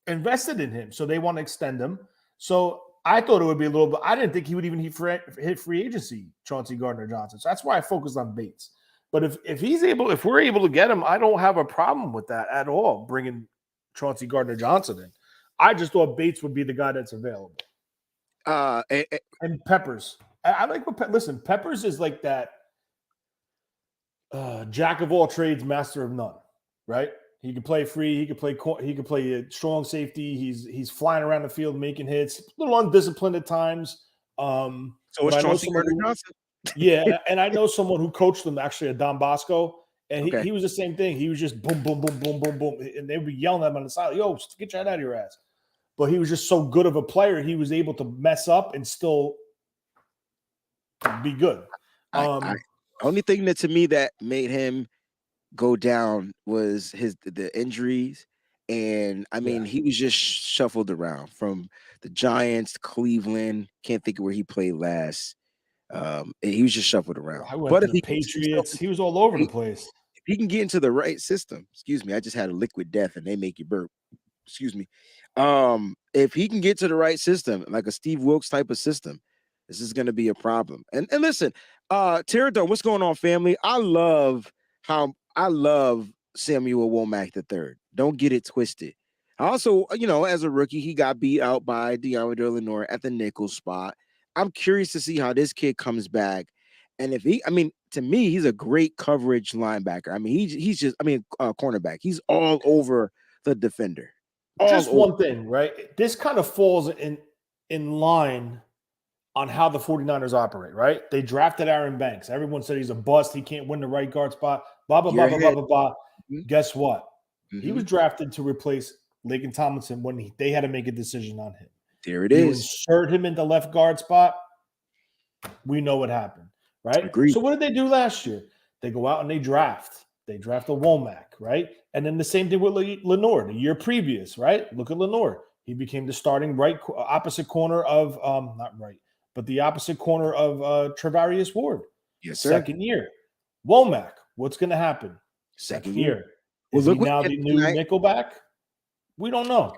invested in him, so they want to extend him. So I thought it would be a little bit. I didn't think he would even hit free agency, Chauncey Gardner-Johnson. So that's why I focused on Bates. But if we're able to get him, I don't have a problem with that at all. Bringing Chauncey Gardner-Johnson in, I just thought Bates would be the guy that's available. And Peppers, I like what. Listen, Peppers is like that. Jack of all trades, master of none, right? He can play free. He can play a strong safety. He's flying around the field making hits. A little undisciplined at times.
So it's Chauncey Gardner-Johnson.
Yeah, and I know someone who coached him actually at Don Bosco, and he was the same thing. He was just boom, boom, boom, boom, boom, boom, and they would be yelling at him on the side, "Yo, get your head out of your ass!" But he was just so good of a player, he was able to mess up and still be good.
Only thing that to me that made him go down was the injuries. And I mean, he was just shuffled around from the Giants to Cleveland. Can't think of where he played last. He was just shuffled around.
But if the Patriots, he was all over the place.
If he can get into the right system, excuse me, I just had a liquid death and they make you burp. excuse me. If he can get to the right system, like a Steve Wilkes type of system, this is going to be a problem. And listen, Pterodome, what's going on, family? I love Samuel Womack III. Don't get it twisted. Also, as a rookie, he got beat out by DeAndre Lenore at the nickel spot. I'm curious to see how this kid comes back. And if to me, he's a great coverage linebacker. I mean, he's just, cornerback. He's all over the defender.
Just one thing, right? This kind of falls in line on how the 49ers operate, right? They drafted Aaron Banks. Everyone said he's a bust. He can't win the right guard spot. Blah, blah, blah, blah, blah, blah, blah. Mm-hmm. Guess what? Mm-hmm. He was drafted to replace Laken Tomlinson when they had to make a decision on him.
There it is.
Insert him into left guard spot. We know what happened, right?
Agreed.
So what did they do last year? They go out and they draft. They draft a Womack, right? And then the same thing with Lenore the year previous, right? Look at Lenore. He became the starting opposite corner of the opposite corner of Travarius Ward.
Yes, sir.
Second year. Womack, what's going to happen?
Second year.
Is he now the new nickelback? We don't know.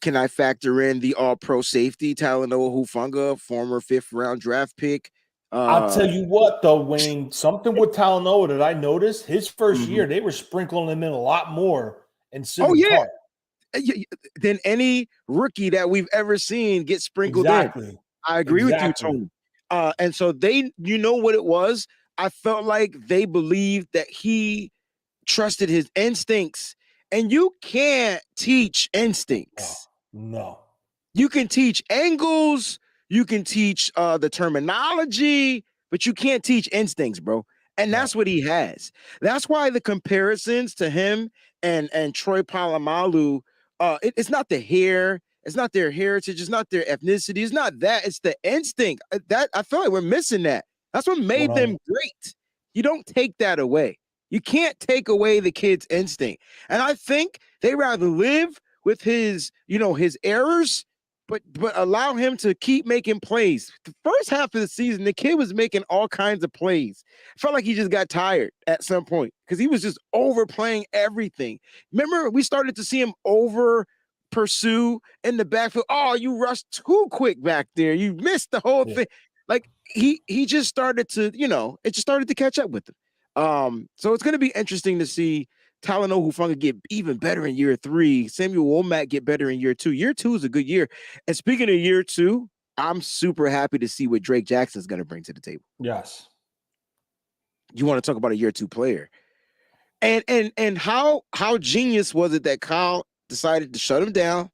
Can I factor in the all-pro safety, Talanoa Hufanga, former 5th-round draft pick?
I'll tell you what, though, Wayne, something with Talanoa that I noticed, his first year, they were sprinkling him in a lot more in Civic Park.
Than any rookie that we've ever seen get sprinkled in. I agree with you, Tony. And so you know what it was? I felt like they believed that he trusted his instincts. And you can't teach instincts.
No.
You can teach angles. You can teach the terminology, but you can't teach instincts, bro. And that's what he has. That's why the comparisons to him and Troy Polamalu, it's not the hair. It's not their heritage. It's not their ethnicity. It's not that. It's the instinct. That I feel like we're missing that. That's what made them great. You don't take that away. You can't take away the kid's instinct. And I think they rather live with his errors, but allow him to keep making plays. The first half of the season, the kid was making all kinds of plays. I felt like he just got tired at some point because he was just overplaying everything. Remember, we started to see him over pursue in the backfield. Oh, you rushed too quick back there. You missed the whole thing. Like he just started to, it just started to catch up with him. So it's going to be interesting to see Talanoa Hufanga get even better in year 3. Samuel Womack get better in year 2. Year 2 is a good year. And speaking of year 2, I'm super happy to see what Drake Jackson is going to bring to the table.
Yes.
You want to talk about a year 2 player. And how genius was it that Kyle decided to shut him down,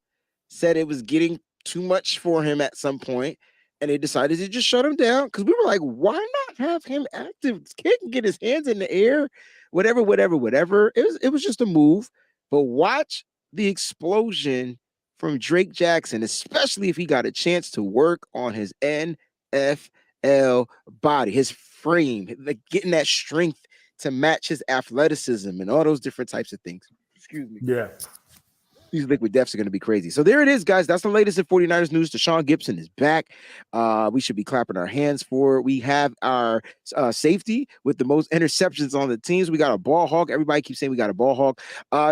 said it was getting too much for him at some point, and they decided to just shut him down because we were like, why not have him active? This kid can get his hands in the air, whatever. It was just a move. But watch the explosion from Drake Jackson, especially if he got a chance to work on his NFL body, his frame, like getting that strength to match his athleticism and all those different types of things. Excuse me.
Yeah.
These liquid deaths are going to be crazy. So there it is, guys. That's the latest in 49ers news. Tashaun Gipson is back. We should be clapping our hands for it. We have our safety with the most interceptions on the teams. We got a ball hawk. Everybody keeps saying we got a ball hawk.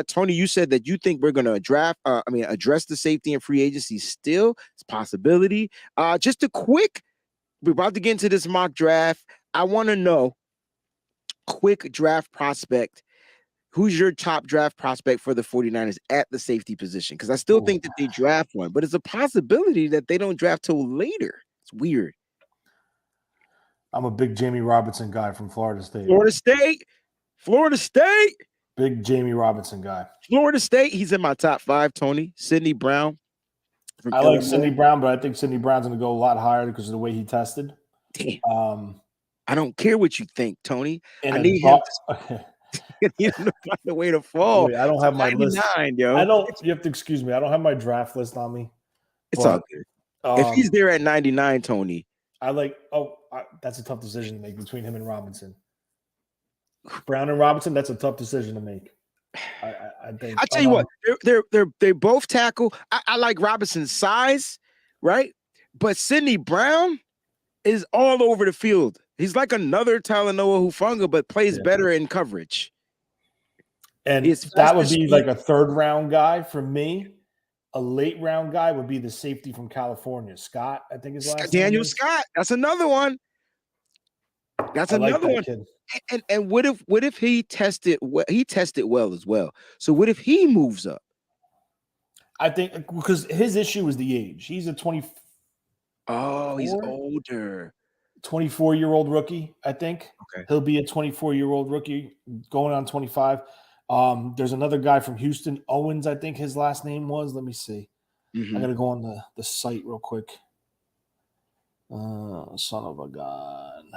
Tony, you said that you think we're going to address the safety and free agency still. It's a possibility. Just a quick, we're about to get into this mock draft. I want to know, quick draft prospect. Who's your top draft prospect for the 49ers at the safety position? Because I still think that they draft one, but it's a possibility that they don't draft till later. It's weird.
I'm a big Jamie Robinson guy from Florida State.
Florida State.
Big Jamie Robinson guy.
Florida State. He's in my top 5, Tony. Sidney Brown.
I like Sidney Brown, but I think Sidney Brown's going to go a lot higher because of the way he tested.
Damn. I don't care what you think, Tony.
I need him
to find a way to fall.
Wait, I don't have my list.
Yo.
You have to excuse me. I don't have my draft list on me.
It's all good. If he's there at 99, Tony.
That's a tough decision to make between him and Robinson. Brown and Robinson, that's a tough decision to make. I think.
I tell you what, they both tackle. I like Robinson's size, right? But Sidney Brown is all over the field. He's like another Talanoa Hufanga, but plays better in coverage.
And that would be like a 3rd round guy for me. a late round guy would be the safety from California, Scott. I think his last name
Daniel
is.
Scott. That's another one. That's
I like
another
that
one.
kid.
And what if he tested well? He tested well as well. So what if he moves up?
I think because his issue is the age. He's a 24,
Oh, he's older.
24-year-old rookie, I think.
Okay.
He'll be a 24-year-old rookie going on 25. There's another guy from Houston, Owens, I think his last name was. Let me see. I got to go on the site real quick. Son of a gun.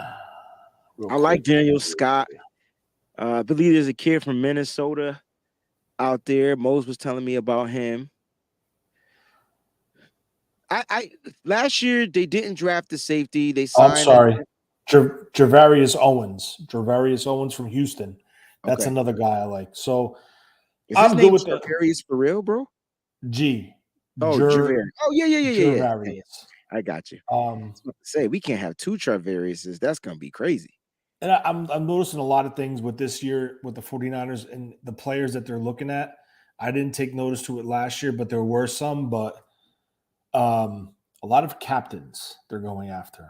I like Daniel Scott. I believe there's a kid from Minnesota out there. Mose was telling me about him. I last year they didn't draft the safety. They signed.
I'm sorry. Javarius Owens. Javarius Owens from Houston. That's another guy I like. So
I'm good with Javarius for real, bro.
G.
Oh, Javarius. Oh, yeah.
Javarius.
I got you. I was about to say we can't have two Javariuses. That's gonna be crazy.
And I'm noticing a lot of things with this year with the 49ers and the players that they're looking at. I didn't take notice to it last year, but there were some. But a lot of captains they're going after.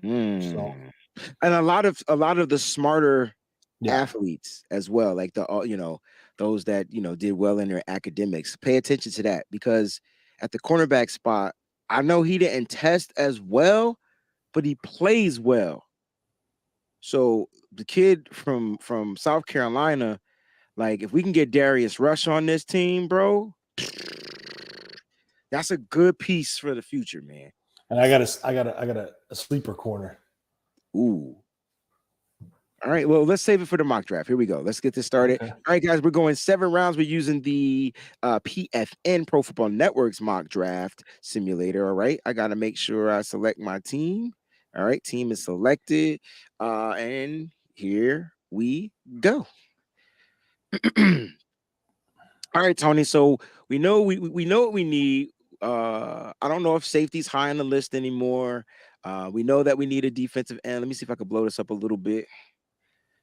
So,
and a lot of the smarter athletes as well, like those that did well in their academics. Pay attention to that because at the cornerback spot, I know he didn't test as well, but he plays well. So the kid from South Carolina, like if we can get Darius Rush on this team, bro, that's a good piece for the future, man.
And I got a sleeper corner.
Ooh. All right, well, let's save it for the mock draft. Here we go. Let's get this started. Okay. All right, guys, we're going 7 rounds. We're using the PFN Pro Football Network's mock draft simulator. All right, I got to make sure I select my team. All right, team is selected. And here we go. All right, Tony. So we know we know what we need. I don't know if safety's high on the list anymore. We know that we need a defensive end. Let me see if I can blow this up a little bit.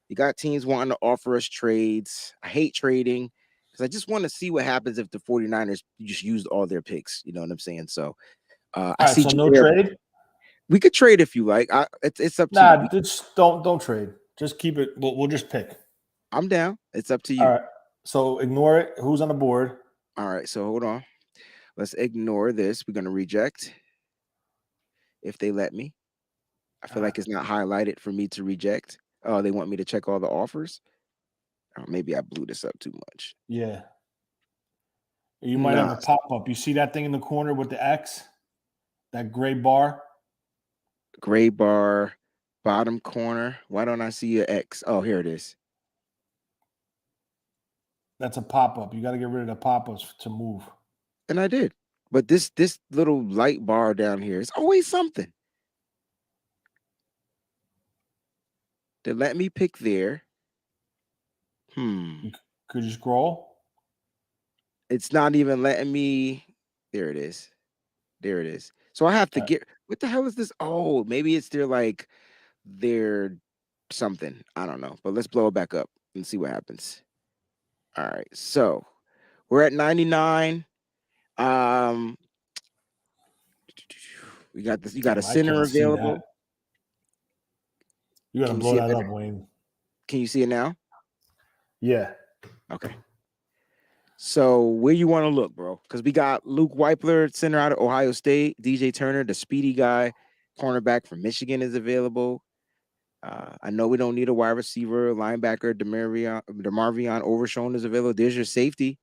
You got teams wanting to offer us trades. I hate trading because I just want to see what happens if the 49ers just used all their picks. You know what I'm saying? So I see.
So no trade?
We could trade if you like. It's up to you.
Nah, just don't trade. Just keep it. We'll just pick.
I'm down. It's up to you.
All right. So ignore it. Who's on the board?
All right. So hold on. Let's ignore this. We're going to reject if they let me. I feel like it's not highlighted for me to reject. Oh, they want me to check all the offers. Oh, maybe I blew this up too much.
Yeah. You might have a pop-up. You see that thing in the corner with the X? That gray bar?
Gray bar, bottom corner. Why don't I see an X? Oh, here it is.
That's a pop-up. You got to get rid of the pop-ups to move.
And I did. But this little light bar down here is always something. They let me pick there.
Could you scroll?
It's not even letting me. There it is. There it is. So I have to get. What the hell is this? Oh, maybe it's their something. I don't know. But let's blow it back up and see what happens. All right. So we're at 99. We got this. You got a center available.
You got to blow that up, Wayne.
Can you see it now?
Yeah.
Okay. So where you want to look, bro? Because we got Luke Weipler, center out of Ohio State. DJ Turner, the speedy guy, cornerback from Michigan, is available. I know we don't need a wide receiver. Linebacker DeMarvion Overshown is available. There's your safety.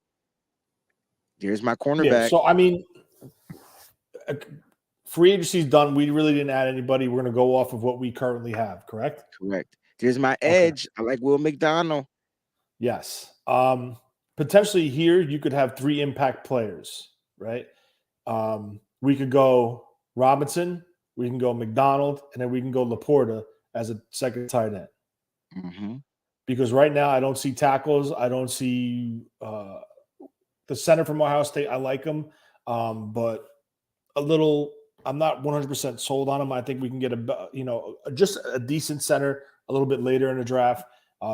There's my cornerback.
Yeah, so, I mean, free agency's done. We really didn't add anybody. We're going to go off of what we currently have, correct?
Correct. There's my edge. I like Will McDonald.
Yes. Potentially here, you could have 3 impact players, right? We could go Robinson, we can go McDonald, and then we can go Laporta as a second tight end.
Mm-hmm.
Because right now, I don't see tackles. I don't see the center from Ohio State. I like him, but I'm not 100% sold on him. I think we can get just a decent center a little bit later in the draft.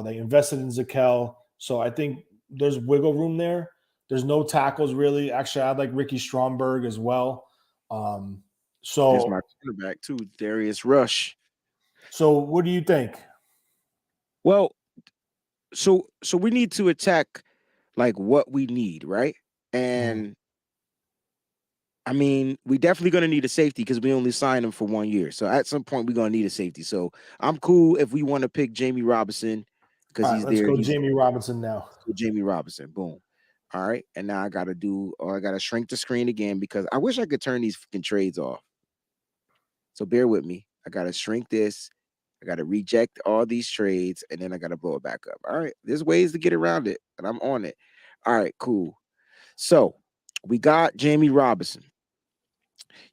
They invested in Zakel, so I think there's wiggle room there. There's no tackles really. Actually, I'd like Ricky Stromberg as well.
There's
So
my quarterback too, Darius Rush.
so what do you think?
Well, so we need to attack like what we need, right? And I mean, we definitely gonna need a safety because we only signed him for 1 year. So at some point, we're gonna need a safety. So I'm cool if we want to pick Jamie Robinson because
All right,
he's
let's
there.
go
He's
Jamie Robinson now.
Jamie Robinson. Boom. All right. And now I gotta shrink the screen again because I wish I could turn these fucking trades off. So bear with me. I gotta shrink this. I gotta reject all these trades, and then I gotta blow it back up. All right. There's ways to get around it, and I'm on it. All right, cool. So we got Jamie Robinson.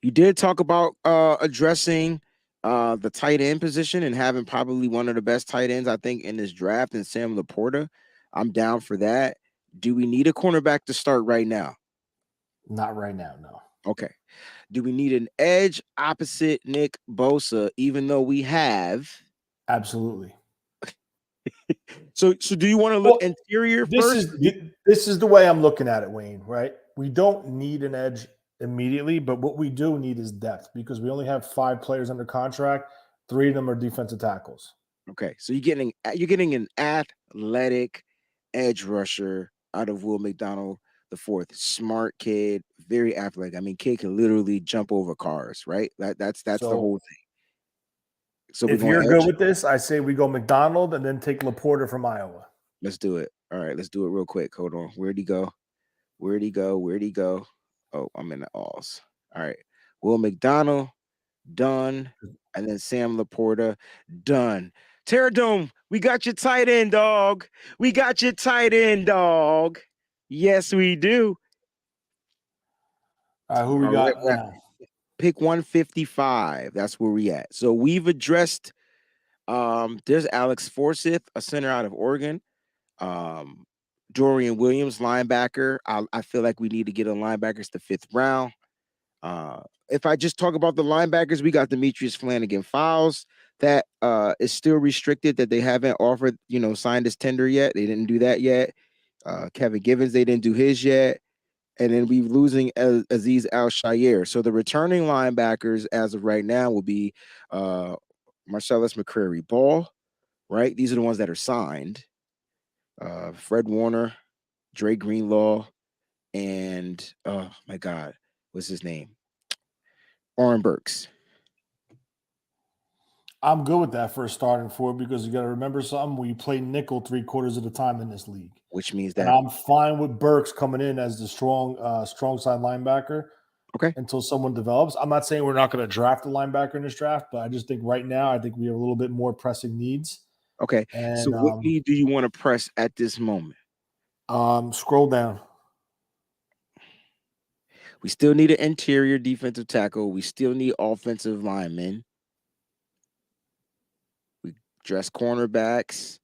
You did talk about addressing the tight end position and having probably one of the best tight ends, I think, in this draft, and Sam Laporta. I'm down for that. Do we need a cornerback to start right now?
Not right now, no.
Okay. Do we need an edge opposite Nick Bosa, even though we have?
Absolutely.
So do you want to look interior first?
This is the way I'm looking at it, Wayne, right? We don't need an edge immediately, but what we do need is depth because we only have 5 players under contract. 3 of them are defensive tackles.
Okay, so you're getting an athletic edge rusher out of Will McDonald the fourth. Smart kid, very athletic. I mean, kid can literally jump over cars, right? That's the whole thing. So
if you're good with this, I say we go McDonald and then take Laporta from Iowa.
Let's do it. All right, let's do it real quick. Hold on. Where'd he go? Where'd he go? Where'd he go? Oh, I'm in the alls. All right. Will McDonald, done. And then Sam Laporta, done. Terradome, we got your tight end, dog. We got your tight end, dog. Yes, we do.
All right, who we got now?
Pick 155. That's where we at. So we've addressed there's Alex Forsyth, a center out of Oregon. Dorian Williams, linebacker. I feel like we need to get a linebacker. It's the 5th round. If I just talk about the linebackers, we got Demetrius Flanagan Files. That is still restricted, that they haven't offered, signed his tender yet. They didn't do that yet. Kevin Givens, they didn't do his yet. And then we're losing Aziz Al-Shaair. So the returning linebackers as of right now will be Marcellus McCrary Ball, right? These are the ones that are signed. Fred Warner, Dre Greenlaw, and oh my God, what's his name? Oren Burks.
I'm good with that for a starting 4 because you got to remember something. We play nickel 3/4 of the time in this league,
which means that
I'm fine with Burks coming in as the strong side linebacker.
Okay.
Until someone develops. I'm not saying we're not going to draft a linebacker in this draft, but I just think right now I think we have a little bit more pressing needs.
Okay.
And
so what need do you want to press at this moment?
Scroll down.
We still need an interior defensive tackle. We still need offensive linemen. We dress cornerbacks.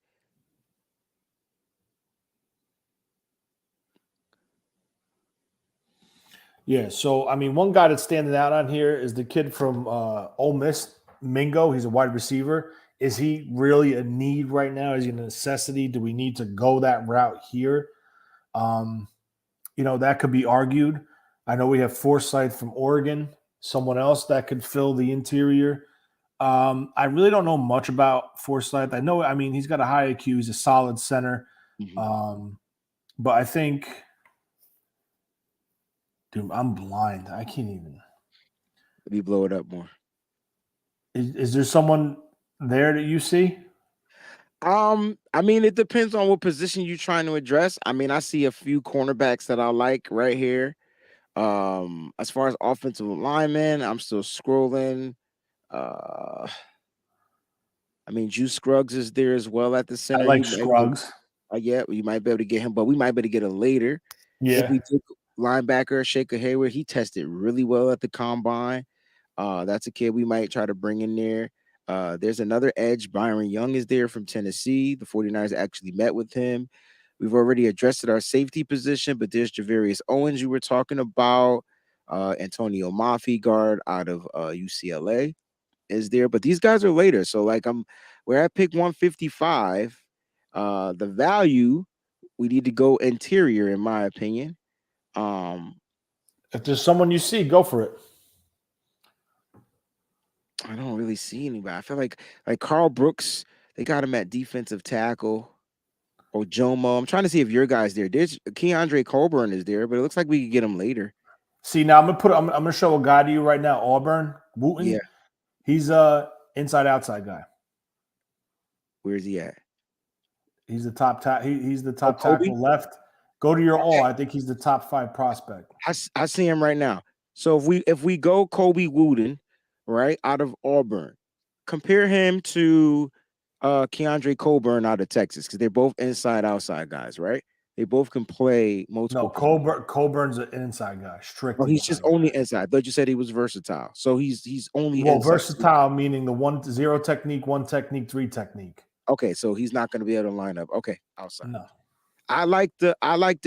Yeah, so I mean, one guy that's standing out on here is the kid from Ole Miss, Mingo. He's a wide receiver. Is he really a need right now? Is he a necessity? Do we need to go that route here? That could be argued. I know we have Forsyth from Oregon, someone else that could fill the interior. I really don't know much about Forsyth. I mean, he's got a high IQ. He's a solid center.
Mm-hmm.
But I think, dude, I'm blind. I can't even.
Let me blow it up more.
Is there someone there that you see?
I mean, it depends on what position you're trying to address. I mean, I see a few cornerbacks that I like right here. As far as offensive linemen, I'm still scrolling. I mean, Juice Scruggs is there as well at the center.
I like Scruggs.
Yeah, you might be able to get him, but we might be able to get him later.
Yeah.
If we took linebacker Shaker Hayward, he tested really well at the combine. That's a kid we might try to bring in there. There's another edge. Byron Young is there from Tennessee. The 49ers actually met with him. We've already addressed our safety position, but there's Javarius Owens you were talking about. Antonio Mafi, guard out of UCLA, is there. But these guys are later. So we're at pick 155. The value, we need to go interior, in my opinion.
If there's someone you see, go for it.
I don't really see anybody. I feel like Carl Brooks, they got him at defensive tackle. Ojomo. I'm trying to see if your guy's there. There's Keandre Colburn is there, but it looks like we could get him later.
See, now I'm gonna show a guy to you right now. Auburn Wooten.
Yeah.
He's inside outside guy.
Where's he at?
He's the top he's the top
Kobe?
tackle left. Go to your all. I think he's the top 5 prospect.
I see him right now. So if we go Kobe Wooten, right, out of Auburn, compare him to Keandre Colburn out of Texas, because they're both inside outside guys, right? They both can play multiple.
No, Colburn's an inside guy. Strictly.
Oh, he's just only inside. I thought you said he was versatile. So he's only inside.
Versatile meaning the 1-0 technique, 1 technique, 3 technique.
Okay, so he's not going to be able to line up. Okay, outside.
No.
I like the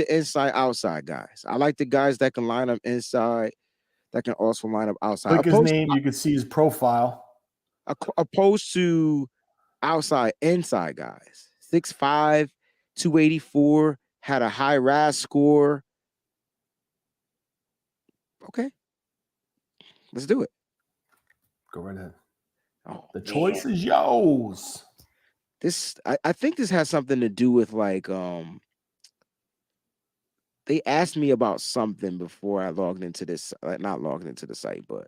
inside outside guys. I like the guys that can line up inside, that can also line up outside.
Click his name, you can see his profile.
Opposed to outside inside guys. 6'5", 284, had a high RAS score. Okay. Let's do it.
Go right ahead.
Oh,
the choice is yours.
I think this has something to do with like they asked me about something before I logged into this, not logged into the site, but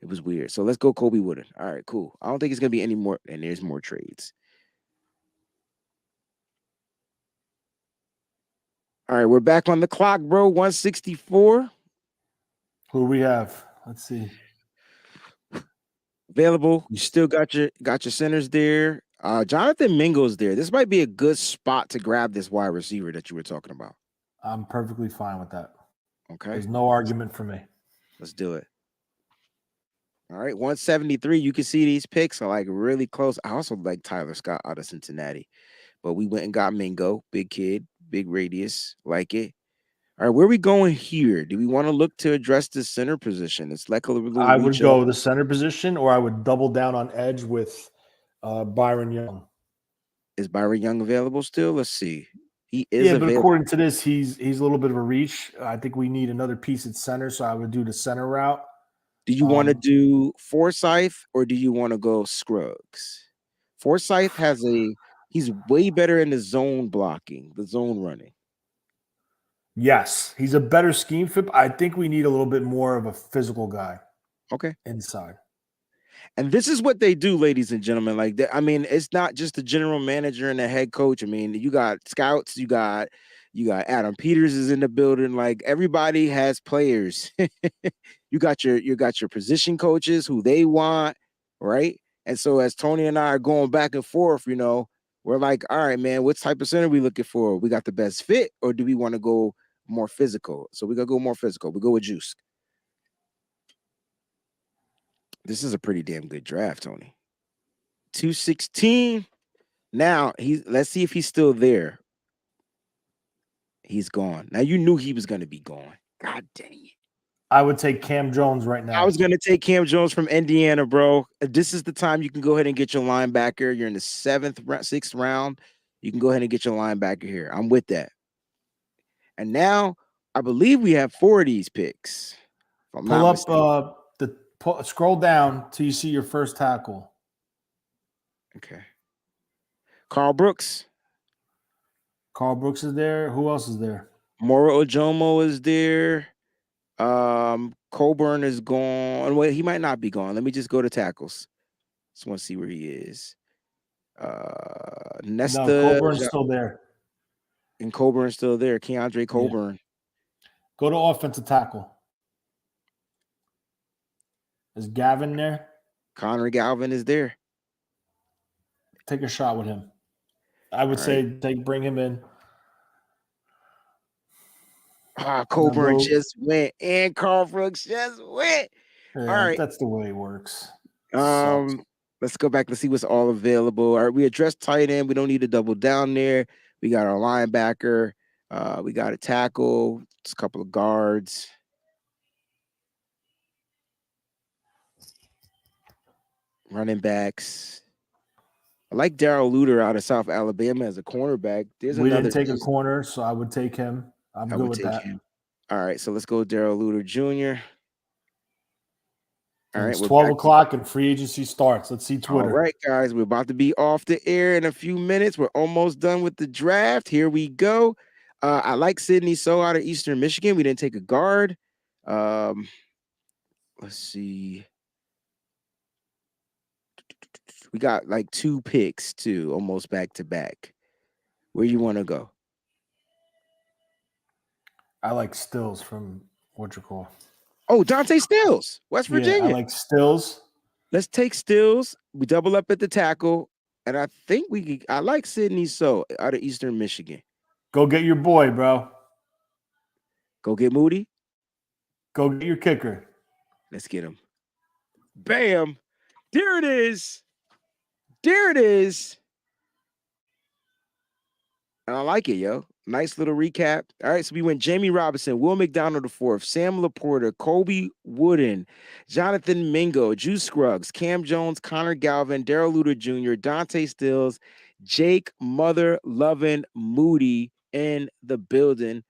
it was weird. So let's go Kobe Wooden. All right, cool. I don't think it's gonna be any more, and there's more trades. All right, we're back on the clock, bro. 164.
Who we have? Let's see.
Available. You still got your centers there. Jonathan Mingo's there. This might be a good spot to grab this wide receiver that you were talking about.
I'm perfectly fine with that.
Okay.
There's no argument for me.
Let's do it. All right, 173. You can see these picks are like really close. I also like Tyler Scott out of Cincinnati, but we went and got Mingo. Big kid, big radius. Like it. All right, where are we going here? Do we want to look to address the center position? It's like a little
I would go the center position, or I would double down on edge with Byron Young.
Is Byron Young available still? Let's see. He is
but according to this, he's a little bit of a reach. I think we need another piece at center, so I would do the center route.
Do you want to do Forsyth or do you want to go Scruggs? Forsyth he's way better in the zone blocking, the zone running.
Yes, he's a better scheme fit. I think we need a little bit more of a physical guy.
Okay.
Inside.
And this is what they do, ladies and gentlemen. Like, I mean, it's not just the general manager and the head coach. I mean, you got scouts, you got Adam Peters is in the building. Like, everybody has players. you got your position coaches who they want, right? And so as Tony and I are going back and forth, we're like, all right, man, what type of center are we looking for? We got the best fit, or do we want to go more physical? So we gotta go more physical. We go with Juice. This is a pretty damn good draft, Tony. 216. Now let's see if he's still there. He's gone. Now you knew he was gonna be gone. God dang it.
I would take Cam Jones right now.
I was gonna take Cam Jones from Indiana, bro. This is the time you can go ahead and get your linebacker. You're in the 6th round. You can go ahead and get your linebacker here. I'm with that. And now I believe we have 4 of these picks.
Pull up scroll down till you see your first tackle.
Okay. Carl Brooks.
Carl Brooks is there. Who else is there?
Moro Ojomo is there. Colburn is gone. Well, he might not be gone. Let me just go to tackles. Just want to see where he is. Nesta.
No, Colburn's still there.
And Colburn's still there. Keandre Colburn.
Yeah. Go to offensive tackle. Is Gavin there?
Connor Galvin is there.
Take a shot with him. I would bring him in.
Colburn just went, and Carl Brooks just went.
Yeah,
all right,
that's the way it works.
Let's go back. Let's see what's all available. All right, we addressed tight end. We don't need to double down there. We got our linebacker. We got a tackle. Just a couple of guards. Running backs. I like Darrell Luter out of South Alabama as a cornerback.
We didn't take a corner, so I would take him. I'm good with that.
All right, so let's go Darrell Luter Jr. All
And
right,
it's
we're
12
back.
o'clock and free agency starts. Let's see
All
Twitter.
right, guys, we're about to be off the air in a few minutes. We're almost done with the draft. Here we go. I like Zenni So out of Eastern Michigan. We didn't take a guard. Let's see. We got like 2 picks too, almost back to back. Where you want to go?
I like Stills from what you call.
Oh, Dante Stills, West Virginia.
Yeah, I like Stills.
Let's take Stills. We double up at the tackle, and I think I like Zenni So out of Eastern Michigan.
Go get your boy, bro.
Go get Moody.
Go get your kicker.
Let's get him. Bam. There it is. There it is. And I like it, yo. Nice little recap. All right, so we went Jamie Robinson, Will McDonald IV, Sam Laporta, Kobe Wooden, Jonathan Mingo, Juice Scruggs, Cam Jones, Connor Galvin, Darrell Luter Jr., Dante Stills, Jake Mother Lovin Moody in the building.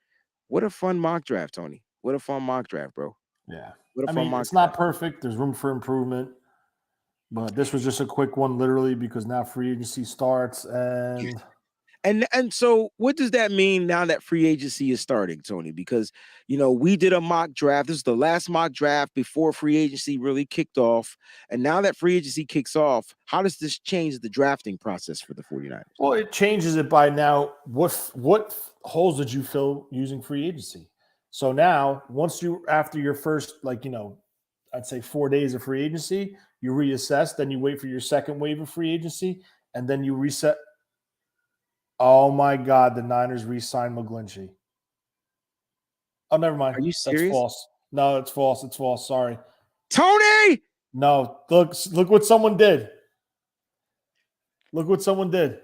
What a fun mock draft, Tony. What a fun mock draft, bro.
Yeah.
What a fun mock
it's not perfect. There's room for improvement. But this was just a quick one, literally, because now free agency starts.
And so what does that mean now that free agency is starting, Tony? Because, we did a mock draft. This is the last mock draft before free agency really kicked off. And now that free agency kicks off, how does this change the drafting process for the 49ers?
Well, it changes it by now. What holes did you fill using free agency? So now, after your first, I'd say 4 days of free agency, you reassess, then you wait for your second wave of free agency, and then you reset. Oh my God, the Niners re-signed McGlinchey. Oh, never mind.
Are you serious?
That's false. No, it's false. It's false. Sorry.
Tony!
No, look what someone did. Look what someone did.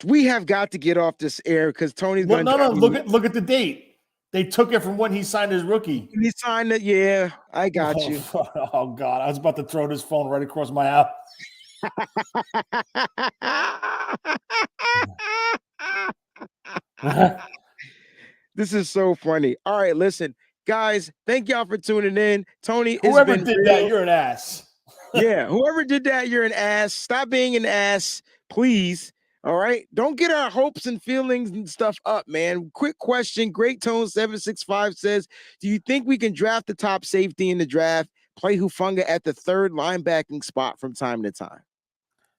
We have got to get off this air because Tony's going to.
No. Look at the date. They took it from when he signed his rookie.
He signed it. Yeah, I got you.
Oh God, I was about to throw this phone right across my house.
This is so funny. All right, listen, guys, thank y'all for tuning in. Tony,
whoever did that, you're an ass.
Yeah, whoever did that, you're an ass. Stop being an ass, please. All right, don't get our hopes and feelings and stuff up, man. Quick question. Great Tone 765 says, do you think we can draft the top safety in the draft, play Hufanga at the third linebacking spot from time to time?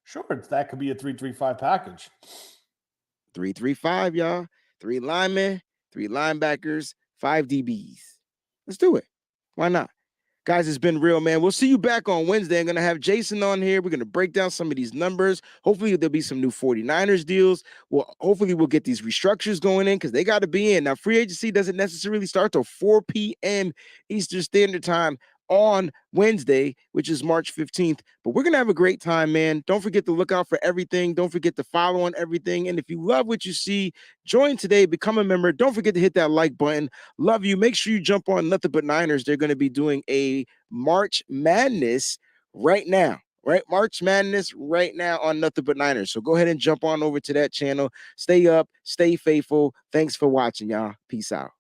Sure, that could be a 3-3-5 package.
3-3-5, y'all. 3 linemen, 3 linebackers, 5 DBs. Let's do it. Why not? Guys, it's been real, man. We'll see you back on Wednesday. I'm going to have Jason on here. We're going to break down some of these numbers. Hopefully, there'll be some new 49ers deals. Hopefully, we'll get these restructures going in because they got to be in. Now, free agency doesn't necessarily start till 4 p.m. Eastern Standard Time on Wednesday, which is March 15th. But we're going to have a great time, man. Don't forget to look out for everything. Don't forget to follow on everything. And if you love what you see, join today, become a member. Don't forget to hit that like button. Love you. Make sure you jump on Nothing But Niners. They're going to be doing a March Madness right now. Right? March Madness right now on Nothing But Niners. So go ahead and jump on over to that channel. Stay up, stay faithful. Thanks for watching, y'all. Peace out.